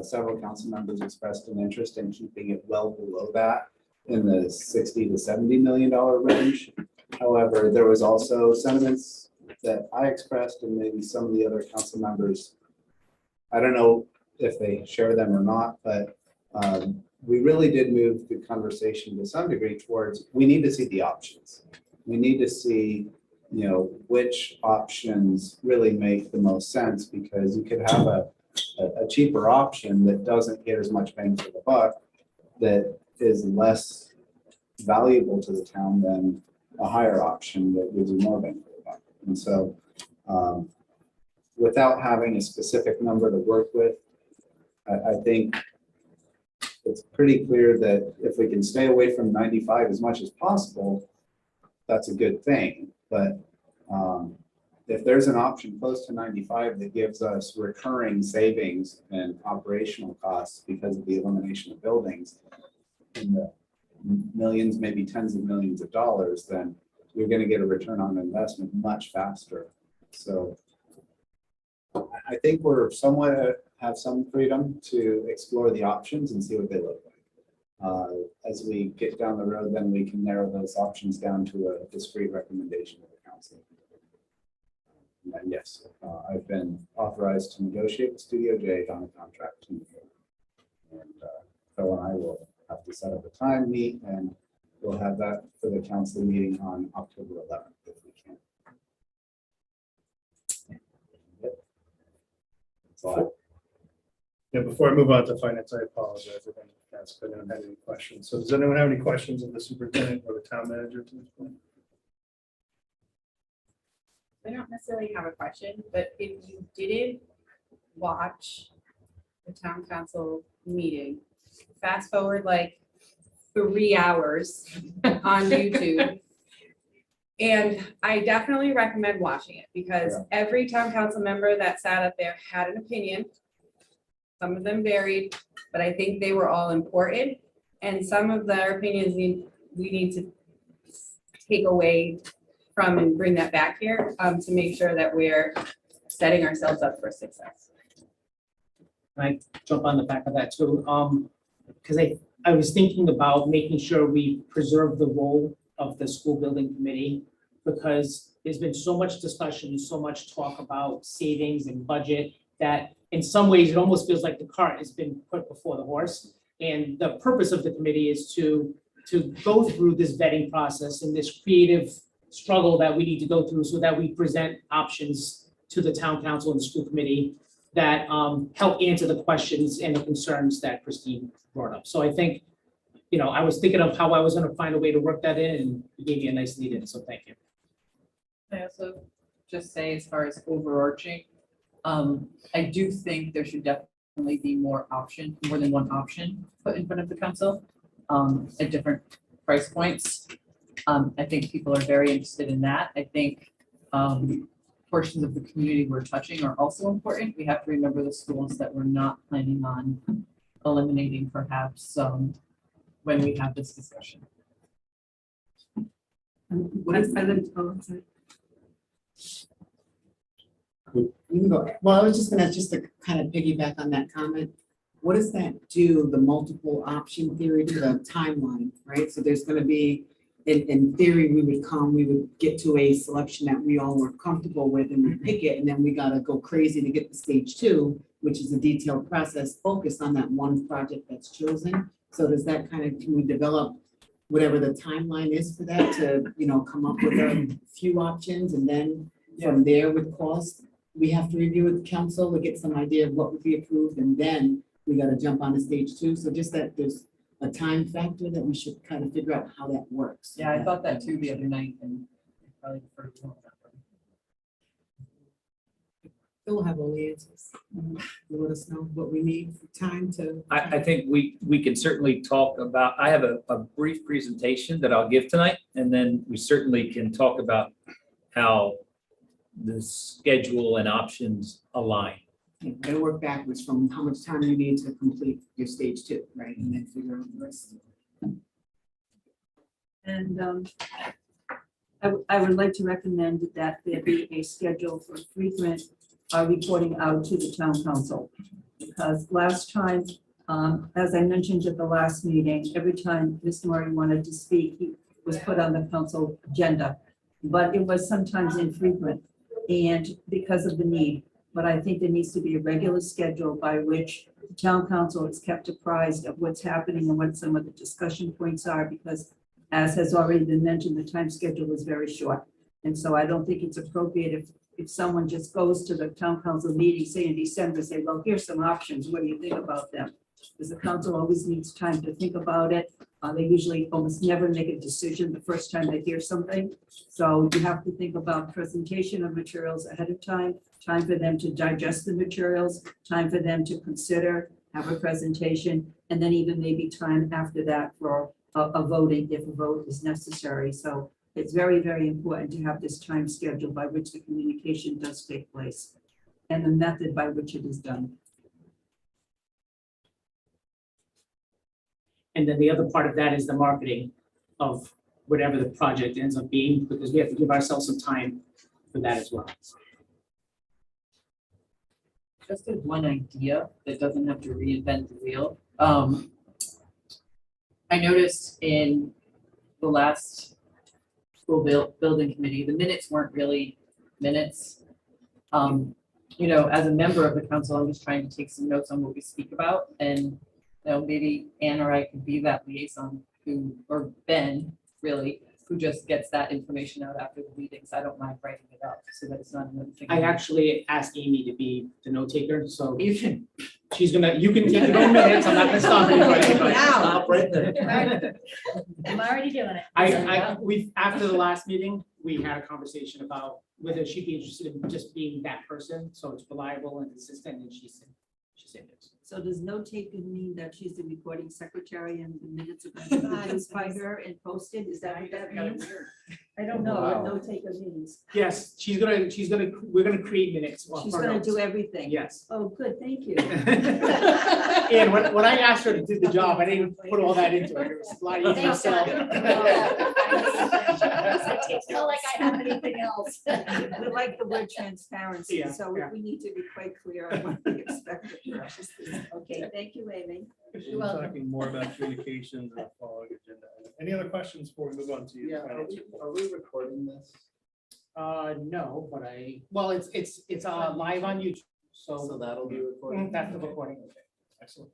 Several council members expressed an interest in keeping it well below that in the 60 to $70 million range. However, there was also sentiments that I expressed and maybe some of the other council members, I don't know if they share them or not, but we really did move the conversation to some degree towards, we need to see the options. We need to see, which options really make the most sense, because you could have a cheaper option that doesn't get as much bang for the buck, that is less valuable to the town than a higher option that gives you more bang for the buck. And so without having a specific number to work with, I think it's pretty clear that if we can stay away from 95 as much as possible, that's a good thing. But if there's an option close to 95 that gives us recurring savings and operational costs because of the elimination of buildings in the millions, maybe tens of millions of dollars, then you're going to get a return on investment much faster. So I think we're somewhat have some freedom to explore the options and see what they look like. As we get down the road, then we can narrow those options down to a discrete recommendation of the council. And yes, I've been authorized to negotiate with Studio J on a contract to move forward. And Phil and I will have to set up a time, meet, and we'll have that for the council meeting on October 11th if we can. That's all. Yeah, before I move on to finance, I apologize if I asked, but I don't have any questions. So does anyone have any questions of the superintendent or the town manager to this point? I don't necessarily have a question, but if you didn't watch the town council meeting, fast forward like 3 hours on YouTube. And I definitely recommend watching it, because every town council member that sat up there had an opinion. Some of them varied, but I think they were all important. And some of their opinions we need to take away from and bring that back here to make sure that we're setting ourselves up for success. Can I jump on the back of that too? Because I was thinking about making sure we preserve the role of the school building committee, because there's been so much discussion, so much talk about savings and budget, that in some ways it almost feels like the cart has been put before the horse. And the purpose of the committee is to go through this vetting process and this creative struggle that we need to go through, so that we present options to the town council and the school committee that help answer the questions and the concerns that Christine brought up. So I think, I was thinking of how I was going to find a way to work that in, and you gave me a nice lead in, so thank you. I also just say, as far as overarching, I do think there should definitely be more than one option put in front of the council at different price points. I think people are very interested in that. I think portions of the community we're touching are also important. We have to remember the schools that we're not planning on eliminating, perhaps, when we have this discussion. What is that? You can go. Well, I was just gonna to kind of piggyback on that comment. What does that do, the multiple option theory, to the timeline, right? So there's gonna be, in theory, we would get to a selection that we all were comfortable with, and we pick it, and then we gotta go crazy to get to stage 2, which is a detailed process focused on that one project that's chosen. So does that can we develop whatever the timeline is for that to, come up with a few options, and then from there with cost, we have to review with council to get some idea of what would be approved, and then we got to jump on to stage 2. So just that there's a time factor that we should kind of figure out how that works. Yeah, I thought that too the other night, and probably the first one. We'll have all the answers. You'll let us know what we need for time to. I think we can certainly talk about, I have a brief presentation that I'll give tonight, and then we certainly can talk about how the schedule and options align. And work backwards from how much time you need to complete your stage 2, right? And then figure out the rest. And I would like to recommend that there be a schedule for frequent reporting out to the town council. because last time, as I mentioned at the last meeting, every time Mr. Murray wanted to speak, he was put on the council agenda. But it was sometimes infrequent and because of the need. But I think there needs to be a regular schedule by which the town council is kept apprised of what's happening and what some of the discussion points are, because as has already been mentioned, the time schedule is very short. And so I don't think it's appropriate if someone just goes to the town council meeting, say in December, say, well, here's some options, what do you think about them? Because the council always needs time to think about it. They usually almost never make a decision the first time they hear something. So you have to think about presentation of materials ahead of time for them to digest the materials, time for them to consider, have a presentation, and then even maybe time after that for a voting if a vote is necessary. So it's very, very important to have this time schedule by which the communication does take place and the method by which it is done. And then the other part of that is the marketing of whatever the project ends up being, because we have to give ourselves some time for that as well. Just as one idea that doesn't have to reinvent the wheel. I noticed in the last school building committee, the minutes weren't really minutes. You know, as a member of the council, I'm just trying to take some notes on what we speak about, and you know, maybe Ann or I could be that liaison who, or Ben, really, who just gets that information out after the meetings. I don't mind writing it up so that it's not another thing. I actually asked Amy to be the note taker, so You can. she's gonna, you can take your own minutes, I'm not gonna stop anybody. but Wow. stop right there. I'm already doing it. We, after the last meeting, we had a conversation about whether she'd be interested in just being that person, so it's reliable and consistent, and she said yes. So does note taking mean that she's the recording secretary and the minutes are going to be produced by her and posted? Is that what that means? I don't know what Wow. note taker means. Yes, we're gonna create minutes. She's for gonna notes. do everything. Yes. Oh, good, thank you. And when I asked her to do the job, I didn't put all that into it. It was a lot easier to sell. It's not like I have anything else. We like the word transparency, Yeah, so yeah. we need to be quite clear on what we expect of her. Okay, thank you, Amy. We're talking more about communications and the following agenda. Any other questions before we move on to you? Are we recording this? No, but well, it's live on YouTube, So so that'll be recorded? that's the recording. Excellent.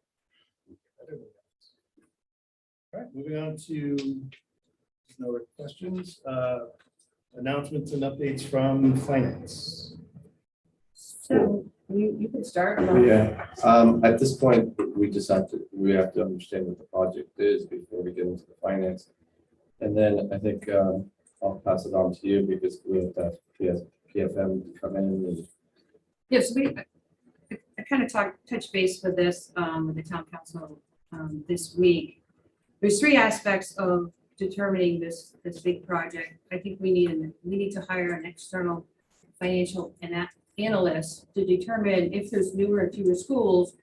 All right, moving on to no other questions. Announcements and updates from finance. So you can start. Yeah, at this point, we have to understand what the project is before we get into the finance. And then I think I'll pass it on to you because we have to have PFM to come in and Yes, I kind of touch base with this, with the town council, this week. There's three aspects of determining this big project. I think we need to hire an external financial analyst to determine if there's newer and fewer schools.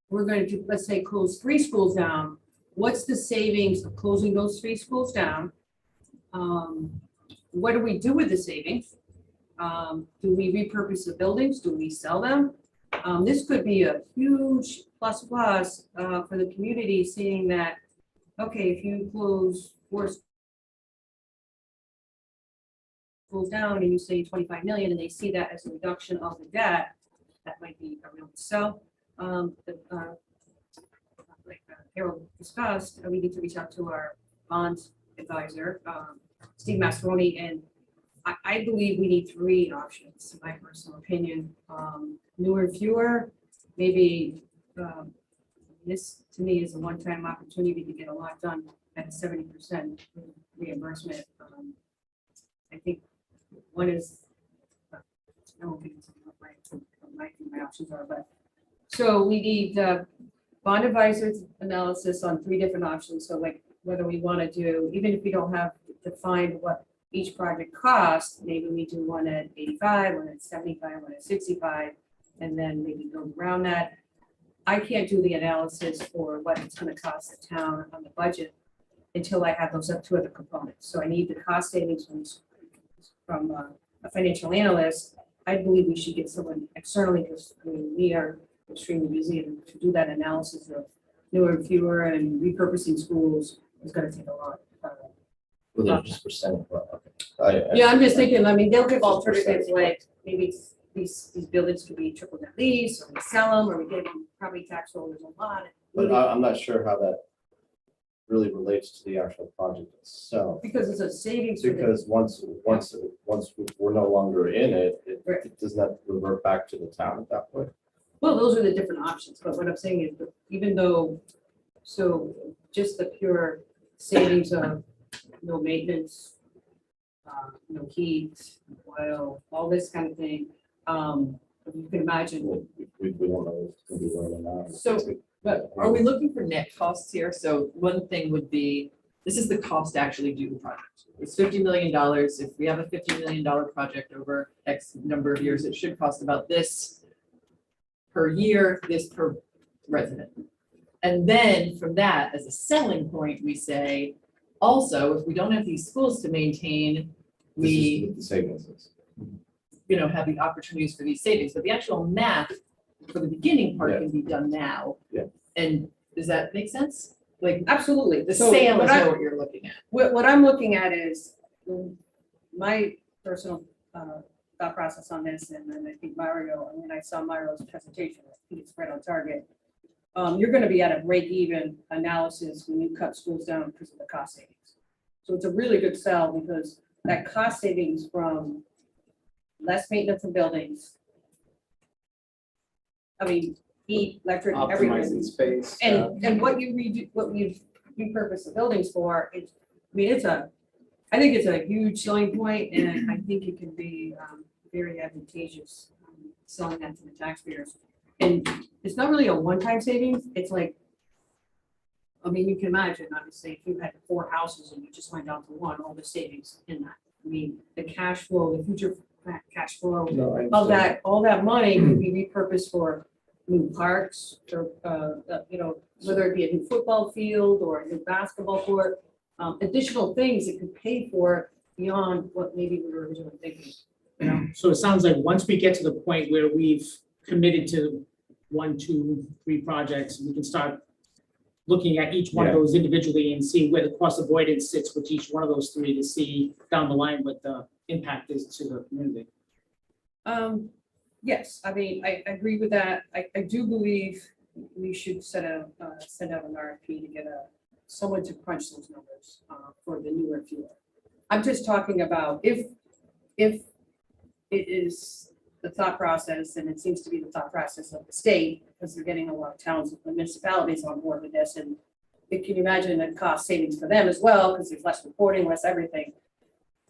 We're going to, let's say, close 3 schools down. What's the savings of closing those 3 schools down? What do we do with the savings? Do we repurpose the buildings? Do we sell them? This could be a huge plus for the community, seeing that, okay, if you close 4 schools down and you say 25 million and they see that as a reduction of the debt, that might be a real sell. Like Harold discussed, we need to reach out to our bonds advisor, Steve Mascaroni, and I believe we need 3 options, in my personal opinion. Newer, fewer, maybe this to me is a one-time opportunity to get a lot done at 70% reimbursement. I think one is, I won't get into what my options are, but so we need bond advisors analysis on 3 different options. So like whether we want to do, even if we don't have defined what each project costs, maybe we do one at 85, one at 75, one at 65, and then maybe go around that. I can't do the analysis for what it's going to cost the town on the budget until I have those 2 other components. So I need the cost savings from a financial analyst. I believe we should get someone externally because I mean, extremely busy, and to do that analysis of newer and fewer and repurposing schools is gonna take a lot. Well, they're just percent. Yeah, I'm just thinking, I mean, they'll give alternatives like maybe these buildings could be triple net lease, or we sell them, or we give them property tax holders a lot. But I'm not sure how that really relates to the actual project itself. Because it's a savings for the, Because once we're no longer in it, Right. it does not revert back to the town at that point. well, those are the different options, but what I'm saying is, that even though, so just the pure savings of no maintenance, no heat, oil, all this kind of thing, you can imagine. We don't know if it's gonna be running out. So, but are we looking for net costs here? So one thing would be, this is the cost to actually do the project. It's $50 million. If we have a $50 million project over X number of years, it should cost about this per year, this per resident. And then from that, as a selling point, we say, also, if we don't have these schools to maintain, This is we what the savings is. have the opportunities for these savings, but the actual math for the beginning part Yeah. can be done now. Yeah. And does that make sense? Like, Absolutely. the So sale what is I- what you're looking at. What I'm looking at is my personal thought process on this, and then I think Mario, and when I saw Mario's presentation, I think it's right on target. You're gonna be at a break-even analysis when you cut schools down because of the cost savings. So it's a really good sell because that cost savings from less maintenance of buildings. I mean, heat, electric, everything. Optimizing space. And what you redo, what you repurpose the buildings for, it's, I mean, I think it's a huge selling point, and I think it can be very advantageous selling that to the taxpayers. And it's not really a one-time savings, it's like, I mean, you can imagine, obviously, if you had 4 houses and you just went down to 1, all the savings in that. I mean, the cash flow, the future cash flow No, I of understand. that, all that money could be repurposed for new parks, or, whether it be a new football field or a new basketball court, additional things that could pay for beyond what maybe we were originally thinking, you know? So it sounds like once we get to the point where we've committed to 1, 2, 3 projects, we can start looking at each one of Yeah. those individually and see where the cost avoidance sits with each one of those 3 to see down the line what the impact is to the community. Yes, I mean, I agree with that. I do believe we should send out an RFP to get someone to crunch those numbers for the newer fuel. I'm just talking about if it is the thought process, and it seems to be the thought process of the state, because they're getting a lot of towns and municipalities on board with this, and can you imagine the cost savings for them as well, because there's less reporting, less everything.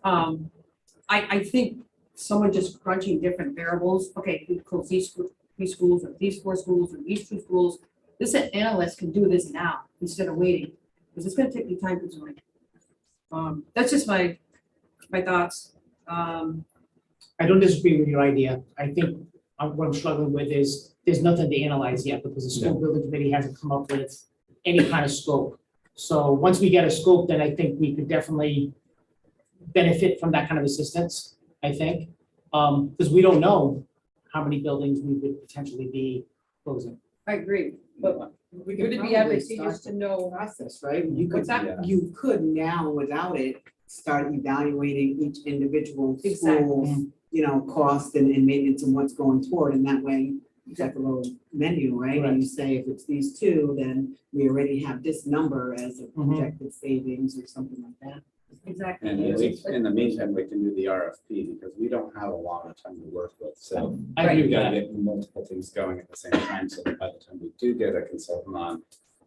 I think someone just crunching different variables, okay, we close these 3 schools, or these 4 schools, or these 2 schools. This analyst can do this now instead of waiting, because it's gonna take me time consuming. That's just my thoughts. I don't disagree with your idea. I think what I'm struggling with is there's nothing to analyze yet because the school building committee hasn't come up with any kind of scope. So once we get a scope, then I think we could definitely benefit from that kind of assistance, I think. Because we don't know how many buildings we would potentially be closing. I agree, but We would could it be probably advantageous start to know? process, right? You could, What's that? you could now, without it, start evaluating each individual Exactly. school's, cost and maintenance and what's going toward, and that way you got the little menu, right? And you say if it's these 2, then we already have this number as a projected savings or something like that. Exactly. And in the meantime, we can do the RFP because we don't have a lot of time to work with, so. I agree We with gotta that. get multiple things going at the same time, so that by the time we do get a consultant on,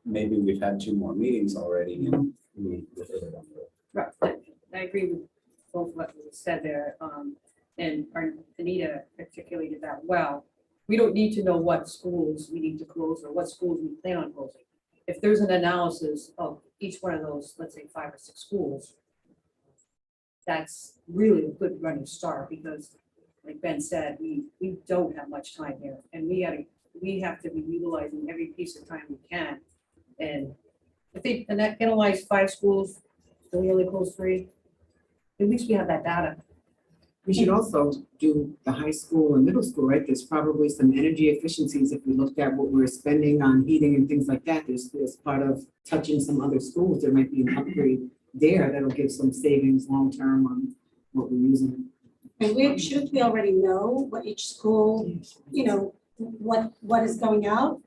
maybe we've had 2 more meetings already and we hit it on the. Right, I agree with both what was said there, and Anita articulated that well. We don't need to know what schools we need to close or what schools we plan on closing. If there's an analysis of each one of those, let's say 5 or 6 schools, that's really a good running start, because like Ben said, we don't have much time here, and we have to be utilizing every piece of time we can. And if they analyze 5 schools, so we only close 3, at least we have that data. We should also do the high school and middle school, right? There's probably some energy efficiencies if we looked at what we're spending on heating and things like that. There's part of touching some other schools, there might be an upgrade there that'll give some savings long-term on what we're using. And shouldn't we already know what each school, what is going out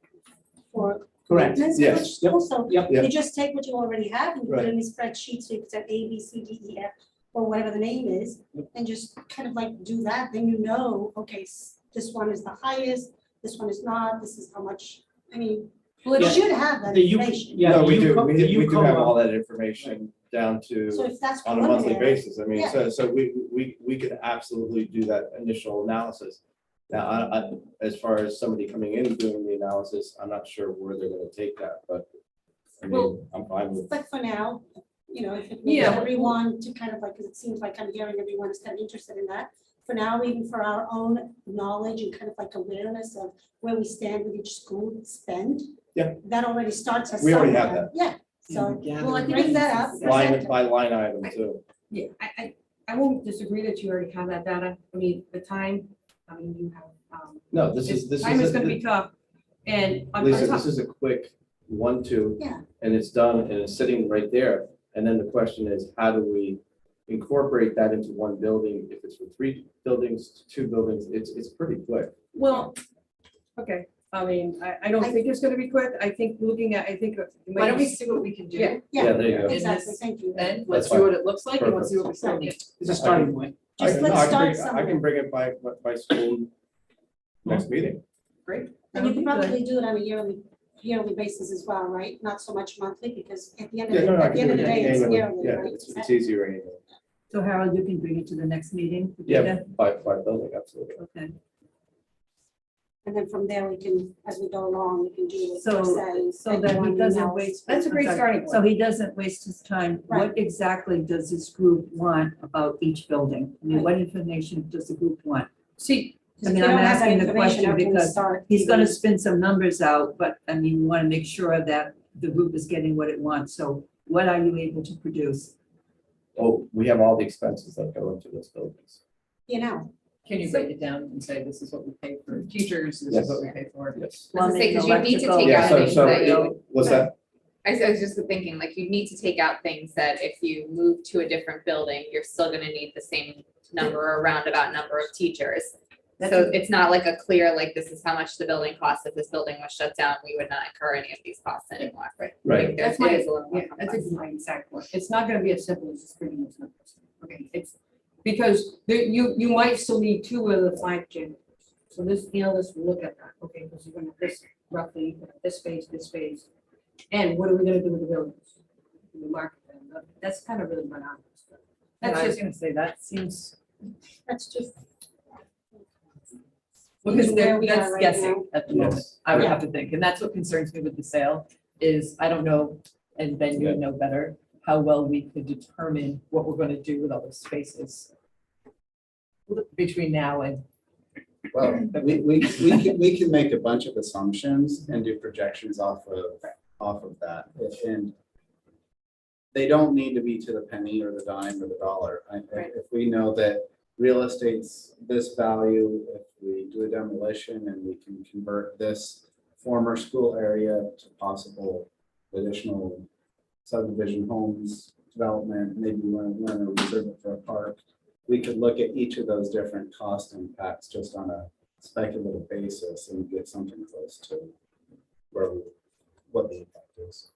for Correct. maintenance for Yes. each school? So Yep. Yep. you just take what you already have and you put it Right. in a spreadsheet, so you put A, B, C, D, E, F, or whatever the name is, and just kind of like do that, then you know, okay, this one is the highest, this one is not, this is how much, I mean, Well, you it should have that The U- information. Yeah, No, we the do, UCO we the do have UCOMA all that information down So to, if that's on a monthly preliminary, basis. I mean, Yeah. so we could absolutely do that initial analysis. Now, as far as somebody coming in and doing the analysis, I'm not sure where they're gonna take that, but I mean, I'm fine with. but for now, if it makes Yeah. everyone to kind of like, because it seems like I'm hearing everyone is kind of interested in that. For now, even for our own knowledge and kind of like awareness of where we stand with each school spend. Yeah. That already starts us We already have somewhere. Yeah, so Well, I think bring that up. Line present it. by line item too. Yeah, I won't disagree that you already have that data. I mean, the time, you have, No, this is, time is gonna be tough. And on Lisa, top, this is a quick 1, 2. Yeah. And it's done and it's sitting right there. And then the question is, how do we incorporate that into one building? If it's for 3 buildings, 2 buildings, it's pretty quick. well, okay, I don't think it's gonna be quick. I think looking at, Why don't we see what we can do? Yeah. Yeah, there you go. Exactly, thank you. Then let's That's see what it looks like and let's see what we still Perfect. need. It's a starting point. Just I let's can start bring- I somewhere. can bring it by school next meeting. Great. And you can probably do it on a yearly basis as well, right? Not so much monthly, because at the end Yeah, of no, no, I at the can end do of it the day, it's annually. yearly, Yeah, right? it's easier anyway. So Harold, you can bring it to the next meeting? the Yeah, data? by building, absolutely. Okay, And then from there, we can, as we go along, we can do. so, so that he doesn't waste. That's a great I'm sorry. starting point. So he doesn't waste his time. What Right. exactly does this group want about each building? I mean, what information does the group want? See, I mean, I'm asking the question because he's gonna spend. spin some numbers out, but I mean, we want to make sure that the group is getting what it wants. So what are you able to produce? Oh, we have all the expenses that go into those buildings. Can you break it down and say, this is what we pay for teachers, this Yes. is what we pay for? Yes. Well, say, 'cause you need to electrical- take Yeah, out so, things so, that you- what's that? I was just thinking, like, you need to take out things that if you move to a different building, you're still gonna need the same number or roundabout number of teachers. So it's not like a clear, like, this is how much the building costs. If this building was shut down, we would not incur any of these costs anymore. Right. There's- That's it my, is a little more yeah, that's complex. my exact point. It's not gonna be as simple as just bringing those numbers. Okay, it's, because you might still need 2 of the 5 janitors. So this, this will look at that, okay, because you're gonna, this roughly, this space. And what are we gonna do with the buildings? We market them, that's kind of really what I'm. And That's I was just, gonna say, that seems, That's just. because where we are that's right guessing now. at the moment, Yes. I would Yeah. have to think, and that's what concerns me with the sale, is I don't know, and Ben, you would know better, how well we could determine what we're gonna do with all those spaces between now and, Well, we can make a bunch of assumptions and do projections off of that. And they don't need to be to the penny or the dime or the dollar. If we know that real estate's this value, if we do a demolition and we can convert this former school area to possible additional subdivision homes development, maybe we want to reserve it for a park. We could look at each of those different cost impacts just on a speculative basis and get something close to what the impact is.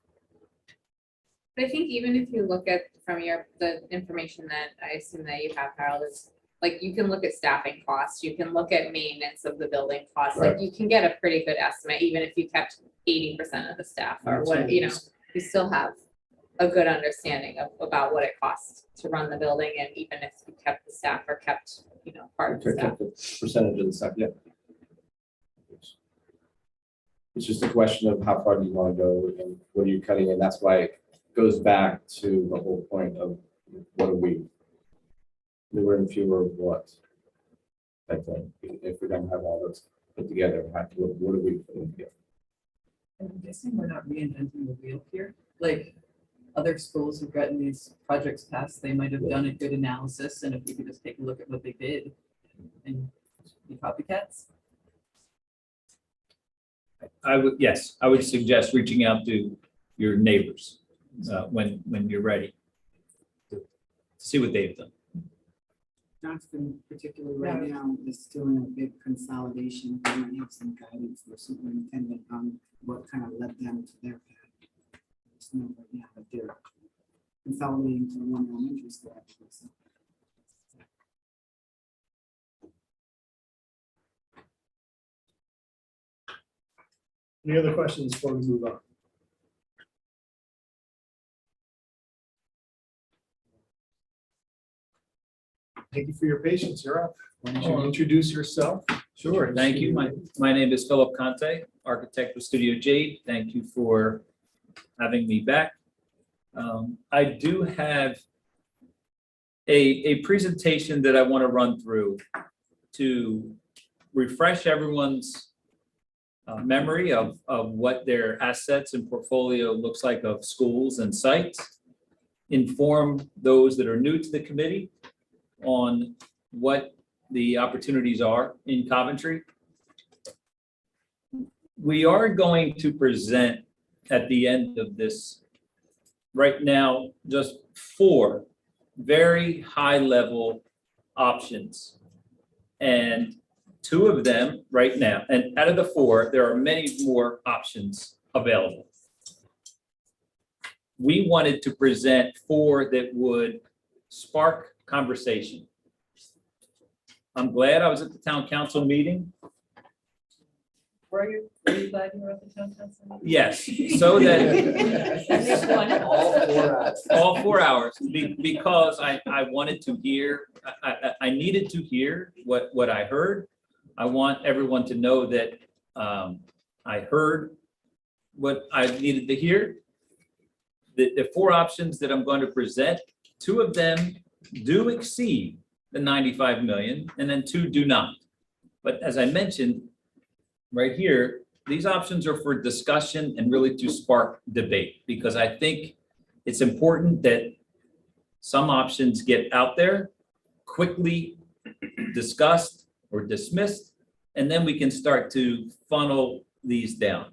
But I think even if you look at from the information that I assume that you have, Harold, is like, you can look at staffing costs, you can look at maintenance of the building costs, like, you can get a pretty good estimate, even if you kept 80% of the staff or what, you still have a good understanding of about what it costs to run the building, and even if you kept the staff or kept, part of the staff. Percentage of the stuff, yeah. It's just a question of how far do you want to go and what are you cutting, and that's why it goes back to the whole point of what are we? Newer and fewer of what? I think, if we don't have all those put together, what are we putting together? I'm guessing we're not reinventing the wheel here, like, other schools who've gotten these projects passed, they might have done a good analysis, and if we could just take a look at what they did and be copycats. Yes, I would suggest reaching out to your neighbors when you're ready to see what they've done. Johnston particularly right now is doing a big consolidation. They might have some guidance for superintendent on what kind of led them to their path. Just know right now that they're consolidating to one elementary school actually. So Any other questions before we move on? Thank you for your patience. You're up. Why don't you introduce yourself? Sure, thank you. My name is Philip Conte, architect with Studio Jade. Thank you for having me back. I do have a presentation that I want to run through to refresh everyone's memory of what their assets and portfolio looks like of schools and sites, inform those that are new to the committee on what the opportunities are in Coventry. We are going to present at the end of this, right now, just 4 very high-level options. And 2 of them right now, and out of the 4, there are many more options available. We wanted to present 4 that would spark conversation. I'm glad I was at the town council meeting. Were you glad you were at the town council meeting? Yes, so that all 4 hours, because I wanted to hear, I needed to hear what I heard. I want everyone to know that I heard what I needed to hear. The 4 options that I'm going to present, 2 of them do exceed the 95 million, and then 2 do not. But as I mentioned, right here, these options are for discussion and really to spark debate, because I think it's important that some options get out there, quickly discussed or dismissed, and then we can start to funnel these down.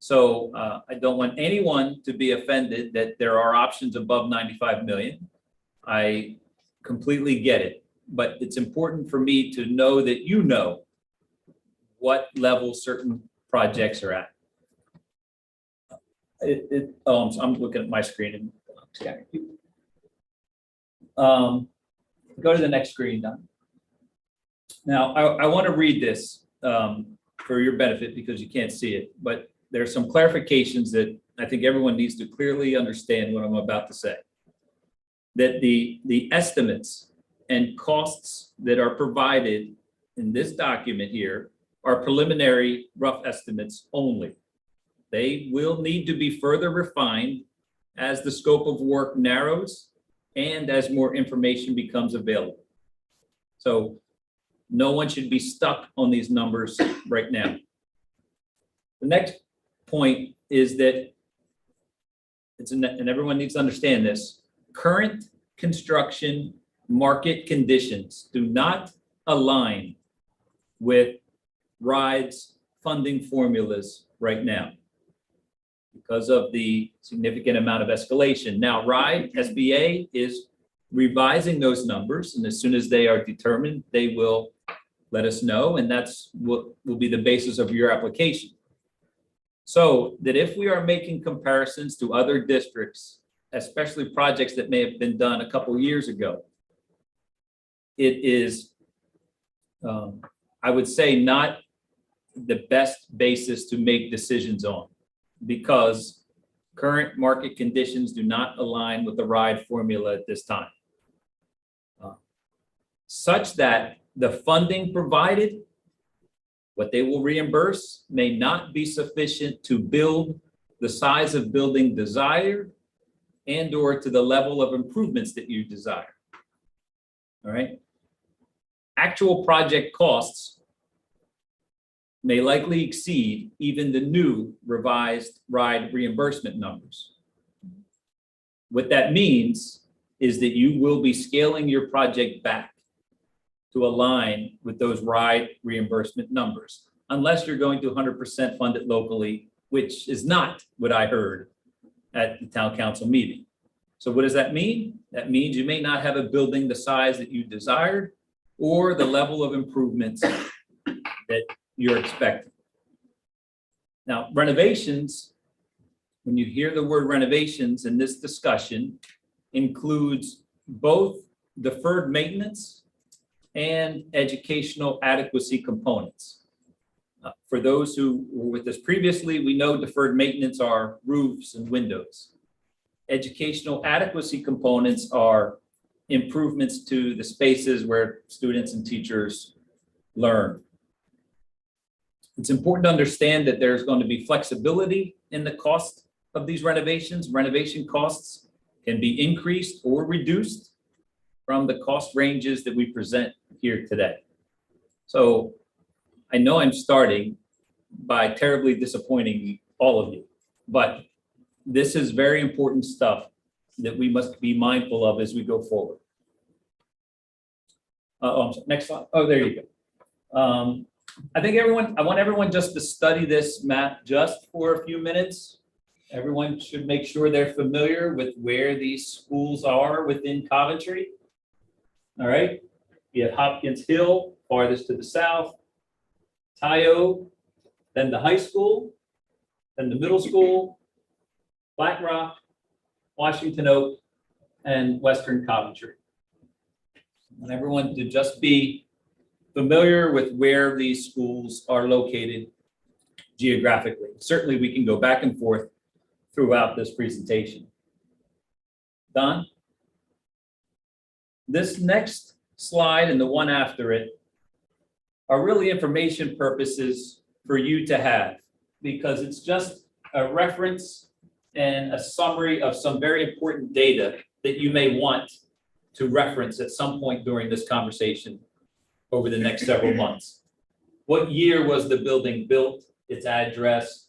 So I don't want anyone to be offended that there are options above 95 million. I completely get it, but it's important for me to know that you know what level certain projects are at. I'm looking at my screen and go to the next screen, Don. Now, I want to read this for your benefit because you can't see it, but there are some clarifications that I think everyone needs to clearly understand what I'm about to say. That the estimates and costs that are provided in this document here are preliminary rough estimates only. They will need to be further refined as the scope of work narrows and as more information becomes available. So no one should be stuck on these numbers right now. The next point is that and everyone needs to understand this, current construction market conditions do not align with RIDE's funding formulas right now because of the significant amount of escalation. Now, RIDE, SBA is revising those numbers, and as soon as they are determined, they will let us know, and that's what will be the basis of your application. So that if we are making comparisons to other districts, especially projects that may have been done a couple years ago, it is, I would say, not the best basis to make decisions on, because current market conditions do not align with the RIDE formula at this time. Such that the funding provided, what they will reimburse, may not be sufficient to build the size of building desired and or to the level of improvements that you desire. All right. Actual project costs may likely exceed even the new revised RIDE reimbursement numbers. What that means is that you will be scaling your project back to align with those ride reimbursement numbers, unless you're going to 100% fund it locally, which is not what I heard at the town council meeting. So what does that mean? That means you may not have a building the size that you desired or the level of improvements that you're expecting. Now, renovations, when you hear the word renovations in this discussion, includes both deferred maintenance and educational adequacy components. For those who were with us previously, we know deferred maintenance are roofs and windows. Educational adequacy components are improvements to the spaces where students and teachers learn. It's important to understand that there's going to be flexibility in the cost of these renovations. Renovation costs can be increased or reduced from the cost ranges that we present here today. So I know I'm starting by terribly disappointing all of you, but this is very important stuff that we must be mindful of as we go forward. Next slide. Oh, there you go. I want everyone just to study this map just for a few minutes. Everyone should make sure they're familiar with where these schools are within Coventry. All right, you have Hopkins Hill, farthest to the south, Tyo, then the high school, then the middle school, Black Rock, Washington Oak, and Western Coventry. And everyone to just be familiar with where these schools are located geographically. Certainly, we can go back and forth throughout this presentation. Don? This next slide and the one after it are really information purposes for you to have, because it's just a reference and a summary of some very important data that you may want to reference at some point during this conversation over the next several months. What year was the building built, its address,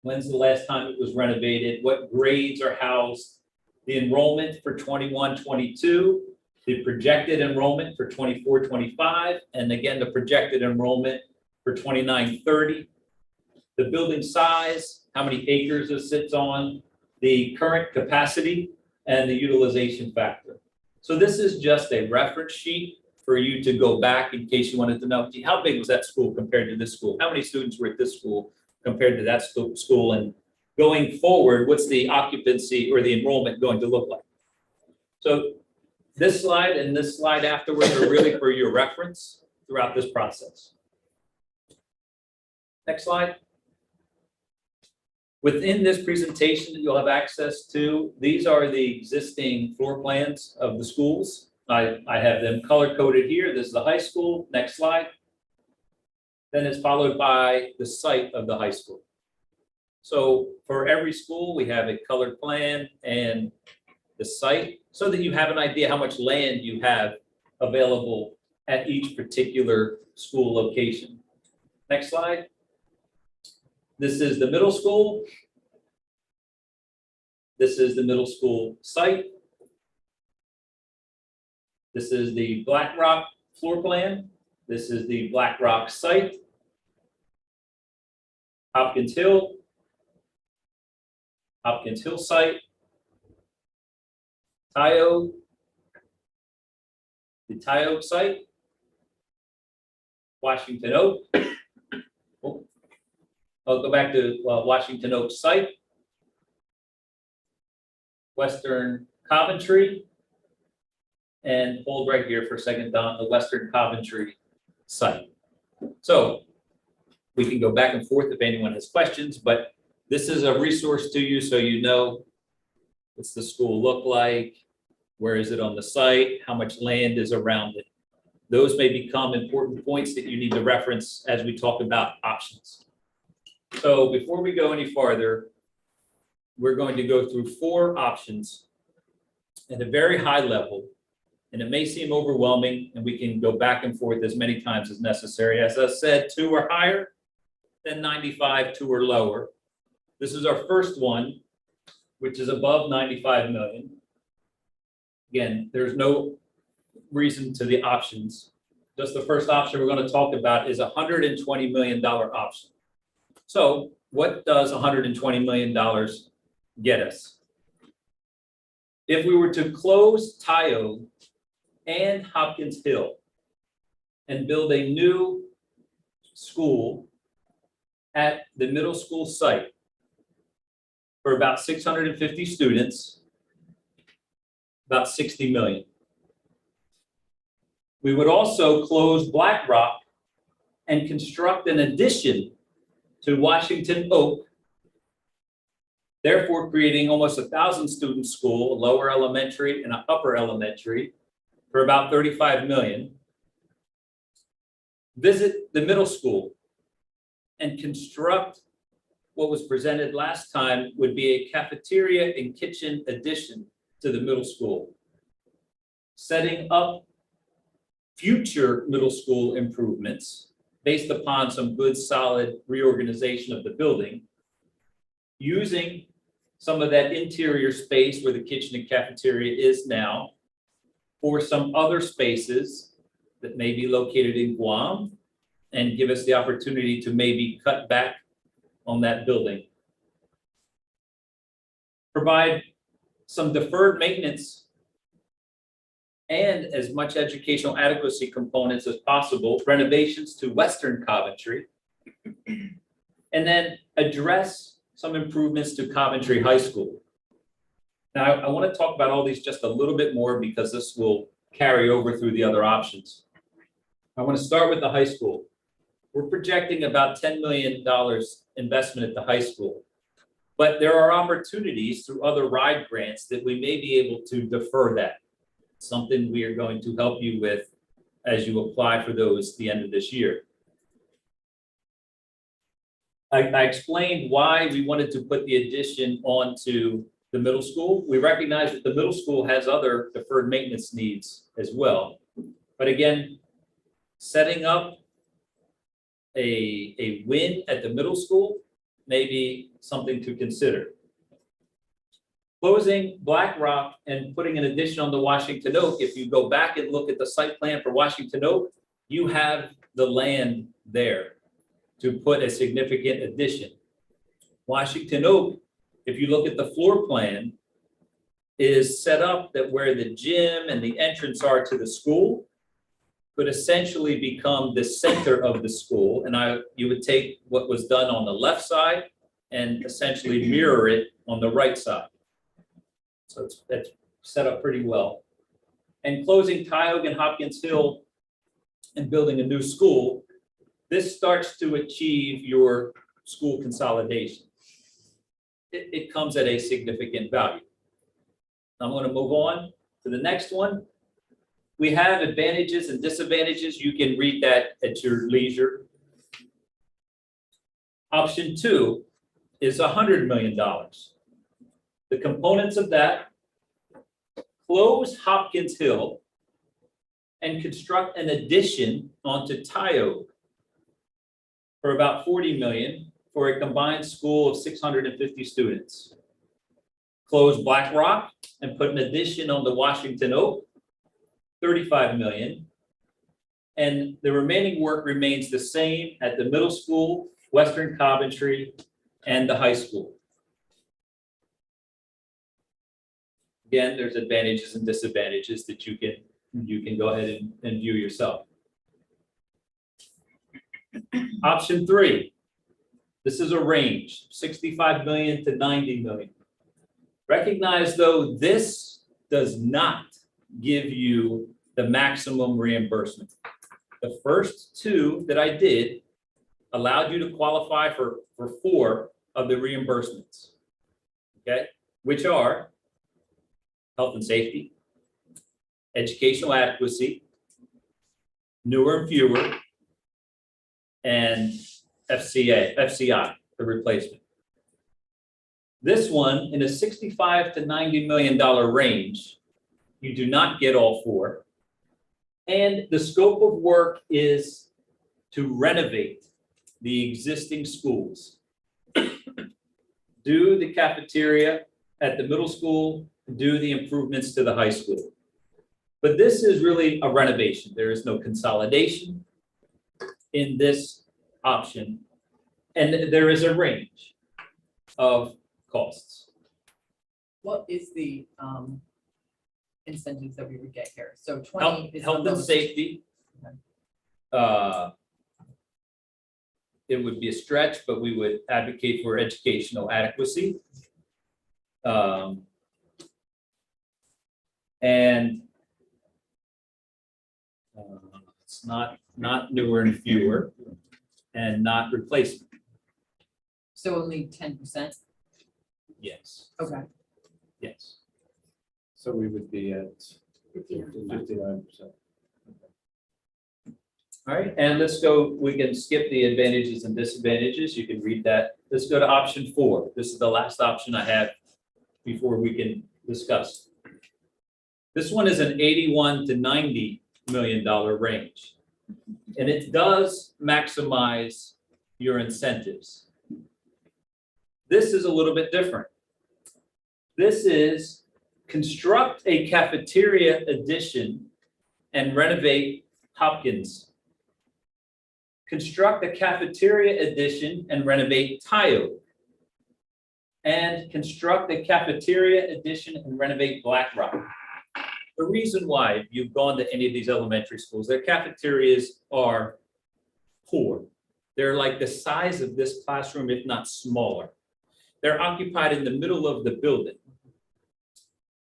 when's the last time it was renovated, what grades are housed, the enrollment for 21-22, the projected enrollment for 24-25, and again, the projected enrollment for 29-30, the building size, how many acres it sits on, the current capacity, and the utilization factor. So this is just a reference sheet for you to go back in case you wanted to know, gee, how big was that school compared to this school? How many students were at this school compared to that school? And going forward, what's the occupancy or the enrollment going to look like? So this slide and this slide afterwards are really for your reference throughout this process. Next slide. Within this presentation that you'll have access to, these are the existing floor plans of the schools. I have them color coded here. This is the high school. Next slide. Then it's followed by the site of the high school. So for every school, we have a colored plan and the site so that you have an idea how much land you have available at each particular school location. Next slide. This is the middle school. This is the middle school site. This is the Black Rock floor plan. This is the Black Rock site. Hopkins Hill site. Tyo, the Tyo site. Washington Oak. Oh, I'll go back to Washington Oak site. Western Coventry. And hold right here for a second, Don, the Western Coventry site. So we can go back and forth if anyone has questions, but this is a resource to you so you know what's the school look like, where is it on the site, how much land is around it. Those may become important points that you need to reference as we talk about options. So before we go any farther, we're going to go through 4 options at a very high level. And it may seem overwhelming, and we can go back and forth as many times as necessary. As I said, 2 are higher than 95, 2 are lower. This is our first one, which is above 95 million. Again, there's no reason to the options. Just the first option we're going to talk about is a $120 million option. So what does $120 million get us? If we were to close Tyoke and Hopkins Hill and build a new school at the middle school site for about 650 students, about 60 million. We would also close Black Rock and construct an addition to Washington Oak, therefore creating almost 1,000 student school, a lower elementary and an upper elementary for about 35 million. Visit the middle school and construct what was presented last time would be a cafeteria and kitchen addition to the middle school, setting up future middle school improvements based upon some good solid reorganization of the building, using some of that interior space where the kitchen and cafeteria is now for some other spaces that may be located in Guam and give us the opportunity to maybe cut back on that building. Provide some deferred maintenance and as much educational adequacy components as possible, renovations to Western Coventry, and then address some improvements to Coventry High School. Now, I want to talk about all these just a little bit more because this will carry over through the other options. I want to start with the high school. We're projecting about $10 million investment at the high school, but there are opportunities through other RIDE grants that we may be able to defer that. Something we are going to help you with as you apply for those at the end of this year. I explained why we wanted to put the addition onto the middle school. We recognize that the middle school has other deferred maintenance needs as well. But again, setting up a win at the middle school may be something to consider. Closing Black Rock and putting an addition on the Washington Oak, if you go back and look at the site plan for Washington Oak, you have the land there to put a significant addition. Washington Oak, if you look at the floor plan, is set up that where the gym and the entrance are to the school could essentially become the center of the school. And you would take what was done on the left side and essentially mirror it on the right side. So it's set up pretty well. And closing Tyoke and Hopkins Hill and building a new school, this starts to achieve your school consolidation. It comes at a significant value. I'm going to move on to the next one. We have advantages and disadvantages. You can read that at your leisure. Option 2 is $100 million. The components of that: close Hopkins Hill and construct an addition onto Tyoke for about $40 million for a combined school of 650 students. Close Black Rock and put an addition on the Washington Oak, $35 million. And the remaining work remains the same at the middle school, Western Coventry, and the high school. Again, there's advantages and disadvantages that you can go ahead and view yourself. Option 3, this is a range, 65 million to 90 million. Recognize though, this does not give you the maximum reimbursement. The first 2 that I did allowed you to qualify for 4 of the reimbursements, okay? Which are health and safety, educational adequacy, newer and fewer, and FCI, the replacement. This one, in a $65 to $90 million range, you do not get all 4. And the scope of work is to renovate the existing schools. Do the cafeteria at the middle school, do the improvements to the high school. But this is really a renovation. There is no consolidation in this option. And there is a range of costs. What is the incentives that we would get here? So Health, 20 is the health and lowest. safety. It would be a stretch, but we would advocate for educational adequacy. And it's not newer and fewer, and not replacement. So only 10%? Yes, Okay. yes. So we would be at 59%. All right, and let's go, we can skip the advantages and disadvantages. You can read that. Let's go to option 4. This is the last option I have before we can discuss. This one is an $81 to $90 million range. And it does maximize your incentives. This is a little bit different. This is construct a cafeteria addition and renovate Hopkins. Construct a cafeteria addition and renovate Tyo. And construct a cafeteria addition and renovate Black Rock. The reason why, if you've gone to any of these elementary schools, their cafeterias are poor. They're like the size of this classroom, if not smaller. They're occupied in the middle of the building.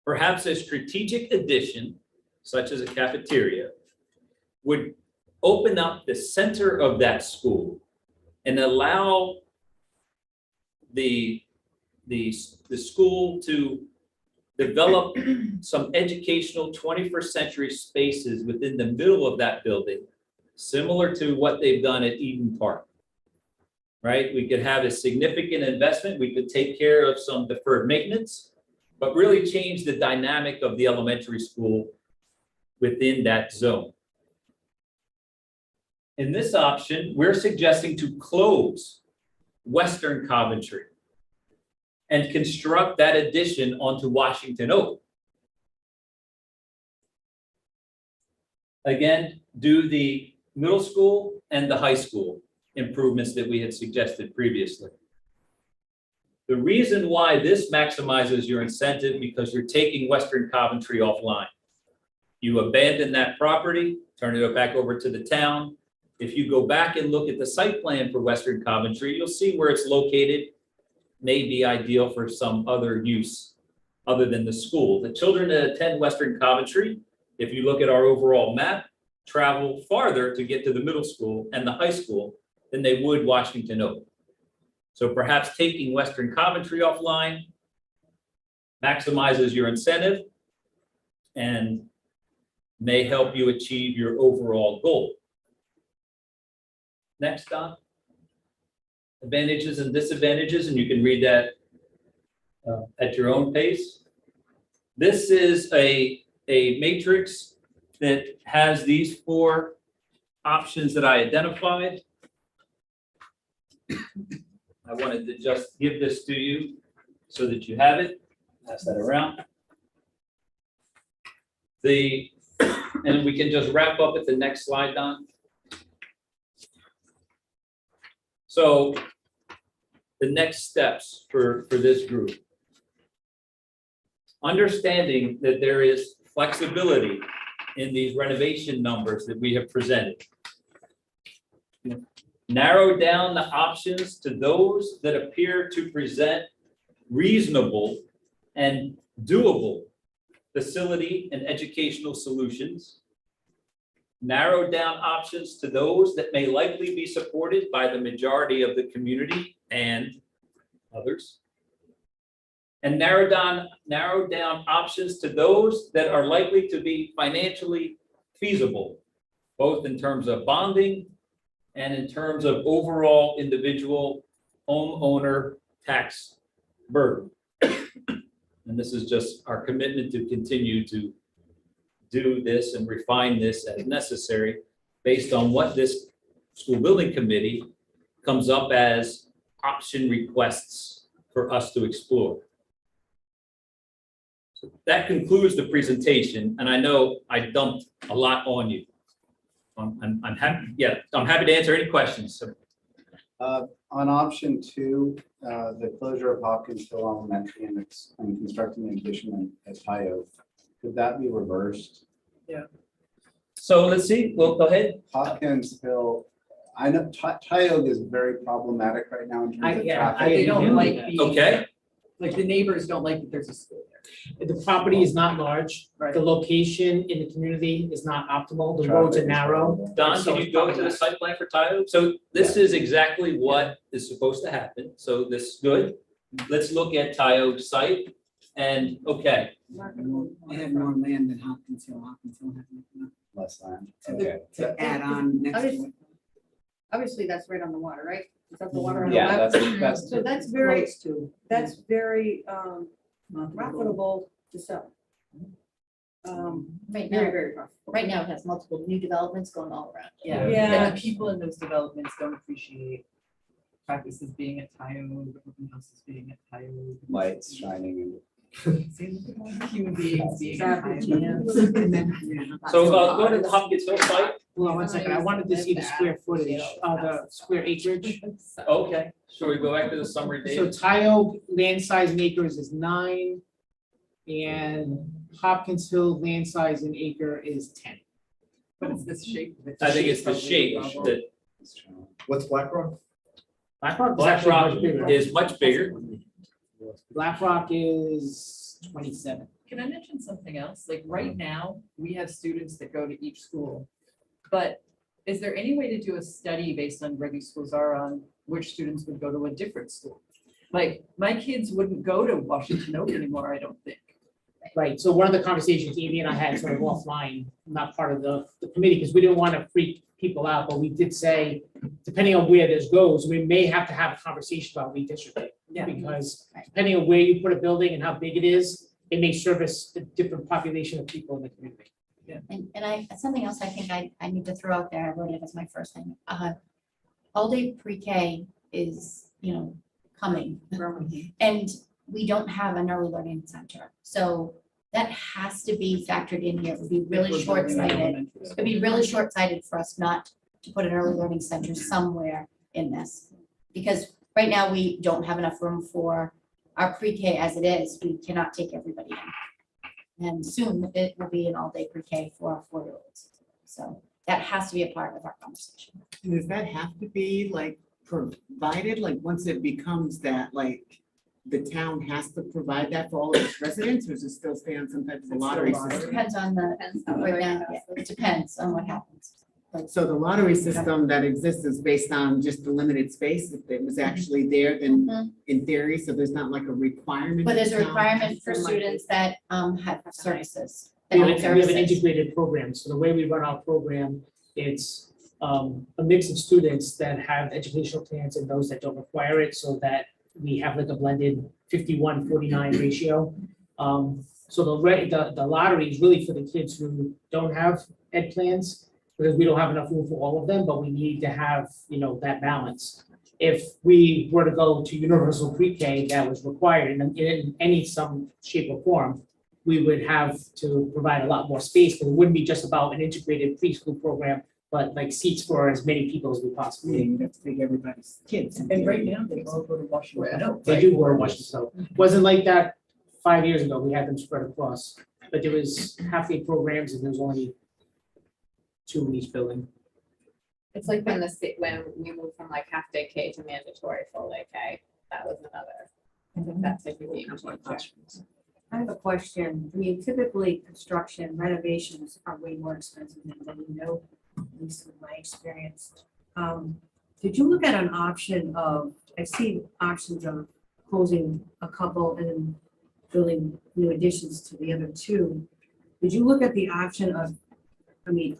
Perhaps a strategic addition, such as a cafeteria, would open up the center of that school and allow the school to develop some educational 21st century spaces within the middle of that building, similar to what they've done at Eden Park. Right? We could have a significant investment. We could take care of some deferred maintenance, but really change the dynamic of the elementary school within that zone. In this option, we're suggesting to close Western Coventry and construct that addition onto Washington Oak. Again, do the middle school and the high school improvements that we had suggested previously. The reason why this maximizes your incentive, because you're taking Western Coventry offline. You abandon that property, turn it back over to the town. If you go back and look at the site plan for Western Coventry, you'll see where it's located may be ideal for some other use other than the school. The children that attend Western Coventry, if you look at our overall map, travel farther to get to the middle school and the high school than they would Washington Oak. So perhaps taking Western Coventry offline maximizes your incentive and may help you achieve your overall goal. Next, Don. Advantages and disadvantages, and you can read that at your own pace. This is a matrix that has these 4 options that I identified. I wanted to just give this to you so that you have it. Pass that around. And we can just wrap up at the next slide, Don. So the next steps for this group. Understanding that there is flexibility in these renovation numbers that we have presented. Narrow down the options to those that appear to present reasonable and doable facility and educational solutions. Narrow down options to those that may likely be supported by the majority of the community and others. And narrow down options to those that are likely to be financially feasible, both in terms of bonding and in terms of overall individual homeowner tax burden. And this is just our commitment to continue to do this and refine this as necessary based on what this school building committee comes up as option requests for us to explore. that concludes the presentation, and I know I dumped a lot on you. I'm happy, yeah, I'm happy to answer any questions, so. On option two, the closure of Hopkins Hill Elementary and constructing an addition at Tyo, could that be reversed? So let's see, well, go ahead. Hopkins Hill, I know Tyo is very problematic right now in terms of Yeah, traffic. They don't agree like with the. Okay. Like the neighbors don't like that there's a school there. The property is not large. Right. The location in the community is not optimal. The roads are Traffic is narrow. horrible. Don, So can you it's go to the problematic. site plan for Tyo? So this is exactly what is supposed to happen, so this is good. Let's look at Tyo site, and, okay, They have more land than Hopkins Hill. Hopkins Hill has enough Less land. to, to add on next to it. Obviously, that's right on the water, right? Is that the water on the Yeah, left? that's, So that's very, Close to. that's very profitable to sell. Right Very, now, very profitable. right now it has multiple new developments going all around. it. Yeah. Yeah. And the people in those developments don't appreciate practices being at Tyo, everyone else is being at Tyo. lights shining and Human beings being at Traffic Tyo. jams. And then, yeah. so go to the Hopkins Hill site. Hold on one second. I wanted to see the square footage, the square acreage. Okay, so we go back to the summary So data. Tyo land size in acres is 9, and Hopkins Hill land size in acre is 10. But it's this shape. of it. I think it's the Probably shape problem. that What's Black Rock? BlackRock is Black actually Rock much bigger. is much bigger. BlackRock is 27. Can I mention something else? Like right now, we have students that go to each school. But is there any way to do a study based on where these schools are on which students would go to a different school? Like, my kids wouldn't go to Washington Oak anymore, I don't think. Right, so one of the conversations Amy and I had sort of offline, not part of the committee, because we didn't want to freak people out, but we did say, depending on where this goes, we may have to have a conversation about redistricting. Yeah. Because depending on where you put a building and how big it is, it may service a different population of people in the community. And I, something else I think I need to throw out there, I wrote it as my first thing. All day pre-K is, coming. And we don't have an early learning center. So that has to be factored in here. It would be really short-sighted. It'd be really short-sighted for us not to put an early learning center somewhere in this. Because right now, we don't have enough room for our pre-K as it is. We cannot take everybody in. And soon it will be an all-day pre-K for our 4-year-olds. So that has to be a part of our conversation. And does that have to be like provided, like once it becomes that, like the town has to provide that for all of its residents, or does it still stay on some type of a lottery It system? depends on the, Depends on right where now, it yeah, goes. it depends on what happens. So the lottery system that exists is based on just the limited space. If it was actually there, then Mhm. in theory, so there's not like a requirement. But there's a the town requirement has for to, like, students that have services. that We need have an services. integrated program, so the way we run our program, it's a mix of students that have educational plans and those that don't require it, so that we have like a blended 51-49 ratio. So the lottery is really for the kids who don't have ed plans, because we don't have enough room for all of them, but we need to have, that balance. If we were to go to universal pre-K that was required in any some shape or form, we would have to provide a lot more space, because it wouldn't be just about an integrated preschool program, but like seats for as many people as we possibly. Yeah, you'd have to take everybody's kids. in And right theory. now, they all go to Washington Oak. They do go to Washington, so wasn't like that 5 years ago, we had them spread across, but there was half-day programs and there was only 2 in each building. It's like when when we moved from like half day K to mandatory full day K, that was another. I think that's a game changer. I have a question. I mean, typically construction renovations are way more expensive than you know, at least with my experience. Did you look at an option of, I see options of closing a couple and then building new additions to the other 2. Did you look at the option of, I mean,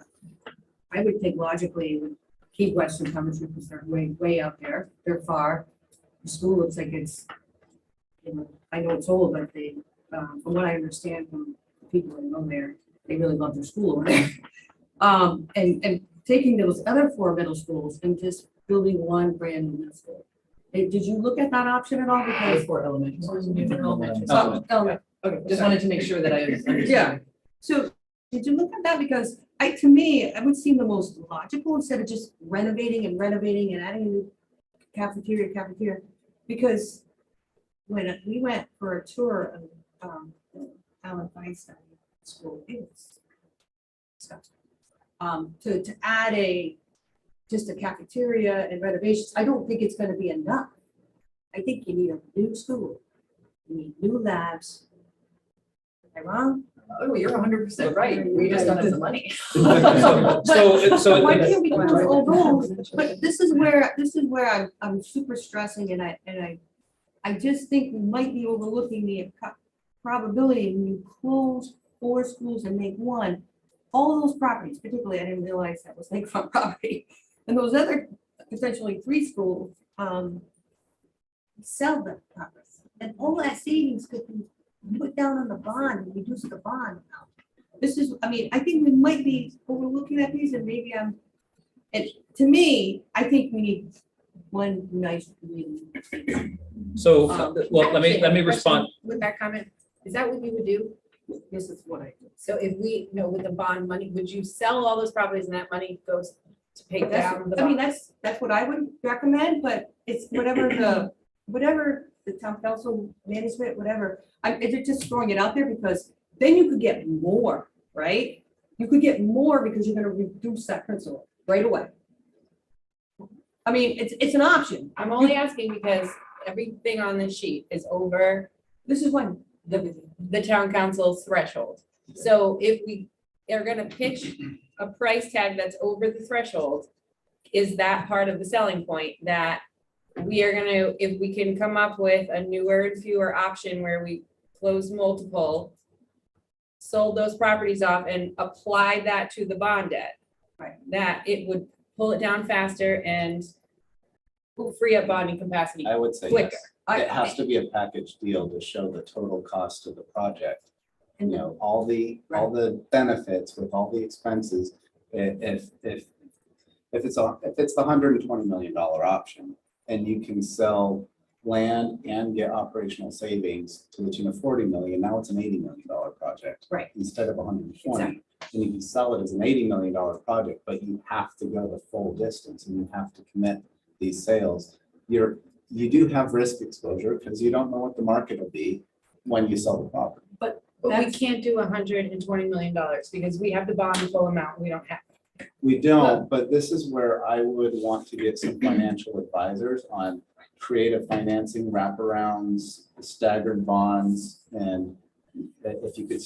I would think logically it would keep Western Coventry because they're way out there. They're far. The school looks like it's, I know it's old, but they, from what I understand from people who know there, they really love their school over there. And taking those other 4 middle schools and just building one brand new middle school. Did you look at that option at all? Because For elementary. Oh, element. Okay, Just wanted to make sure that I understood. Yeah, so did you look at that? Because to me, it would seem the most logical instead of just renovating and adding a new cafeteria. Because when we went for a tour of Alan Feinstein School, it was disgusting. To add just a cafeteria and renovations, I don't think it's gonna be enough. I think you need a new school, you need new labs. Am I wrong? Oh, you're 100% right. We just don't have the money. So Why can't we do all those? But this is where I'm super stressing and I just think we might be overlooking the probability when you close 4 schools and make one. All those properties, particularly, I didn't realize that was lakefront property. And those other potentially 3 schools, sell the properties. And all that savings could be put down on the bond and reduce the bond amount. This is, I mean, I think we might be overlooking that piece and maybe and to me, I think we need one nice community. So, well, let I actually me have a respond. question With that comment, is that what you would do? This is what I do. So if we, with the bond money, would you sell all those properties and that money goes to pay down the I mean, bond? that's what I would recommend, but it's whatever the town council management, whatever. It's just throwing it out there because then you could get more, right? You could get more because you're gonna reduce that principal right away. I mean, it's an option. I'm only asking because everything on this sheet is over This is when, the town council's threshold. So if we are gonna pitch a price tag that's over the threshold, is that part of the selling point that we are gonna, if we can come up with a newer and fewer option where we close multiple, sold those properties off and apply that to the bond debt, Right. that it would pull it down faster and free up bonding capacity I would say quicker. yes. It has to be a package deal to show the total cost of the project. You know, all the benefits with all the expenses. If it's the $120 million option and you can sell land and get operational savings to the tune of 40 million, now it's an $80 million project. Right. Instead of 120. Exactly. And you can sell it as an $80 million project, but you have to go the full distance and you have to commit these sales. You do have risk exposure because you don't know what the market will be when you sell the property. But we can't do $120 million because we have the bond full amount, we don't have. We don't, but this is where I would want to get some financial advisors on creative financing, wraparounds, staggered bonds, and if you could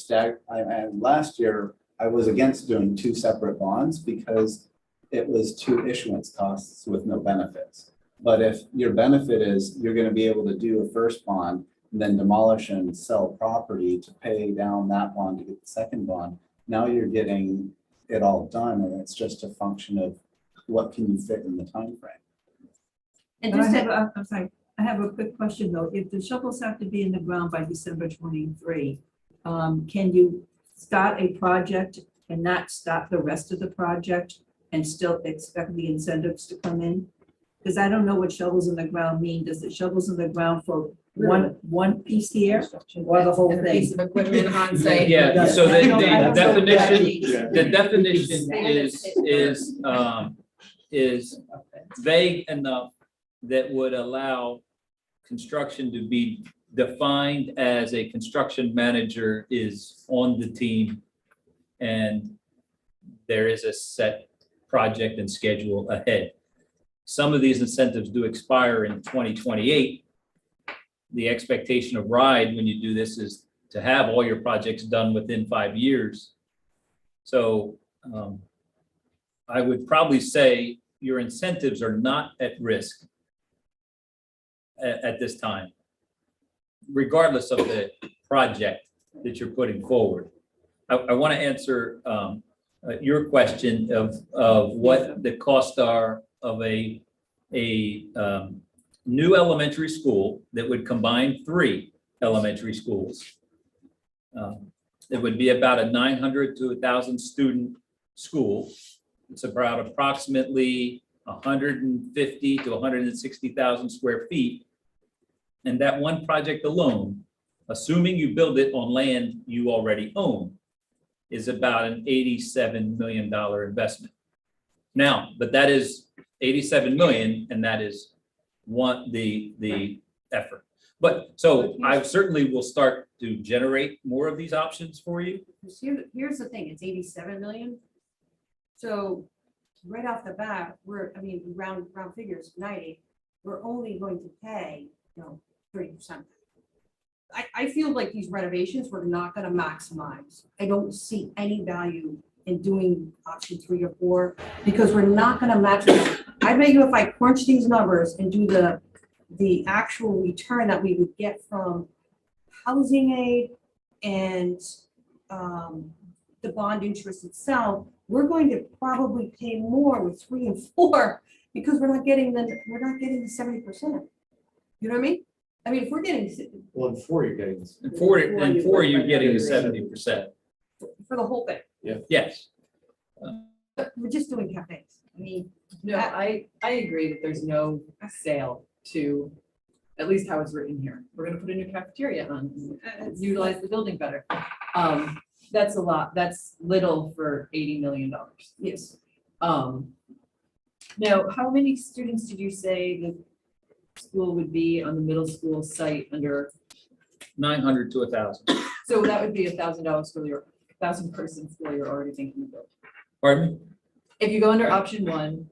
and last year, I was against doing 2 separate bonds because it was 2 issuance costs with no benefits. But if your benefit is you're gonna be able to do a first bond and then demolish and sell property to pay down that bond to get the second bond, now you're getting it all done, and it's just a function of what can you fit in the time frame. and But I just have, to- I'm sorry, I have a quick question though. If the shovels have to be in the ground by December 23, can you start a project and not stop the rest of the project and still expect the incentives to come in? Because I don't know what shovels in the ground mean. Does it shovels in the ground for one piece here or the whole And a piece thing? of equipment on site. Yeah, so I don't know definition, the the definition is vague enough that would allow construction to be defined as a construction manager is on the team and there is a set project and schedule ahead. Some of these incentives do expire in 2028. The expectation of RIDE when you do this is to have all your projects done within 5 years. So I would probably say your incentives are not at risk at this time, regardless of the project that you're putting forward. I want to answer your question of what the costs are of a new elementary school that would combine 3 elementary schools. It would be about a 900 to 1,000 student school. It's about approximately 150 to 160,000 square feet. And that one project alone assuming you build it on land you already own, is about an $87 million investment. Now, but that is 87 million, and that is the effort. But so I certainly will start to generate more of these options for you. Here's the thing, it's 87 million. So right off the bat, round figures, 90, we're only going to pay, 30%. I feel like these renovations, we're not gonna maximize. I don't see any value in doing option 3 or 4, because we're not gonna maximize. I bet you if I crunch these numbers and do the actual return that we would get from housing aid and the bond interest itself, we're going to probably pay more with 3 and 4 because we're not getting the 70%. You know what I mean? I mean, if we're getting Well, in 4, you're getting this. And four, you're getting the 70%. for the whole thing, Yes. but we're just doing cafes. I mean, No, I agree that there's no sale to, at least how it's written here. We're gonna put a new cafeteria on, utilize the building better. That's a lot, that's little for $80 million. yes. Now, how many students did you say the school would be on the middle school site under, 900 to 1,000. so that would be $1,000 school, your 1,000 person school you're already thinking of building. Pardon me? If you go under option 1,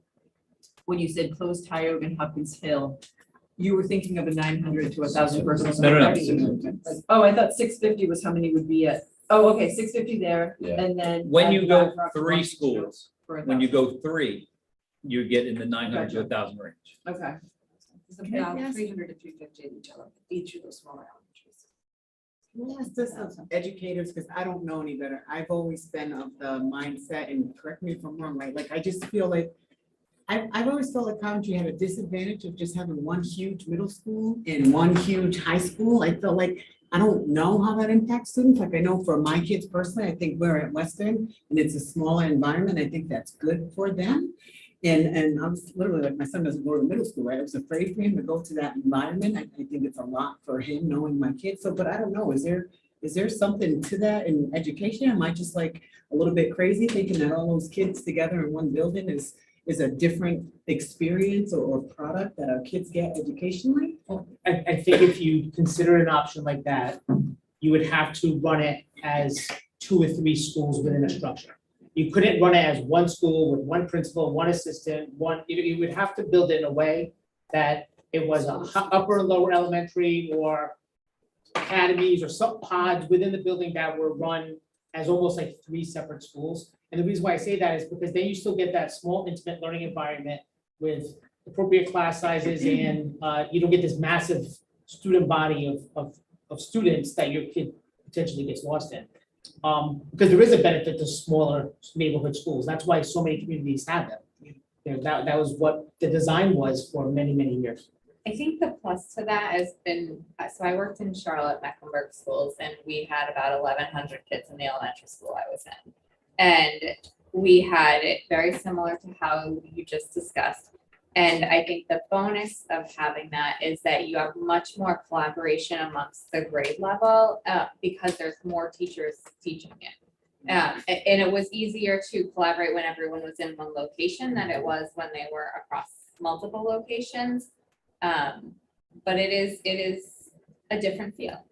when you said close Tioga and Hopkins Hill, you were thinking of a 900 to 1,000 person. school. No. 650. Oh, I thought 650 was how many would be at, oh, okay, 650 there, Yeah. and then. When you go Black Rock 3 Rock schools, for when you 1,000. go 3, you get in the 900 to Gotcha. 1,000 range. Okay. It's about 300 to 350 each of those smaller elementaries. Yes, this is educators, because I don't know any better. I've always been of the mindset, and correct me if I'm wrong, right? Like, I just feel like, I've always felt like Coventry had a disadvantage of just having one huge middle school and one huge high school. I feel like, I don't know how that impacts students. Like, I know for my kids personally, I think we're at Western and it's a smaller environment. I think that's good for them. And I was literally like, my son doesn't go to middle school, right? I was afraid for him to go to that environment. I think it's a lot for him knowing my kids. So, but I don't know, is there something to that in education? Am I just like a little bit crazy thinking that all those kids together in one building is a different experience or product that our kids get educationally? I think if you consider an option like that, you would have to run it as 2 or 3 schools within a structure. You couldn't run it as one school with one principal, one assistant, you would have to build it in a way that it was a upper and lower elementary or academies or some pods within the building that were run as almost like 3 separate schools. And the reason why I say that is because then you still get that small intimate learning environment with appropriate class sizes and you don't get this massive student body of students that your kid potentially gets lost in. Because there is a benefit to smaller neighborhood schools. That's why so many communities have them. That was what the design was for many, many years. I think the plus to that has been, so I worked in Charlotte Mecklenburg schools and we had about 1,100 kids in the elementary school I was in. And we had it very similar to how you just discussed. And I think the bonus of having that is that you have much more collaboration amongst the grade level because there's more teachers teaching it. And it was easier to collaborate when everyone was in one location than it was when they were across multiple locations. But it is a different feel.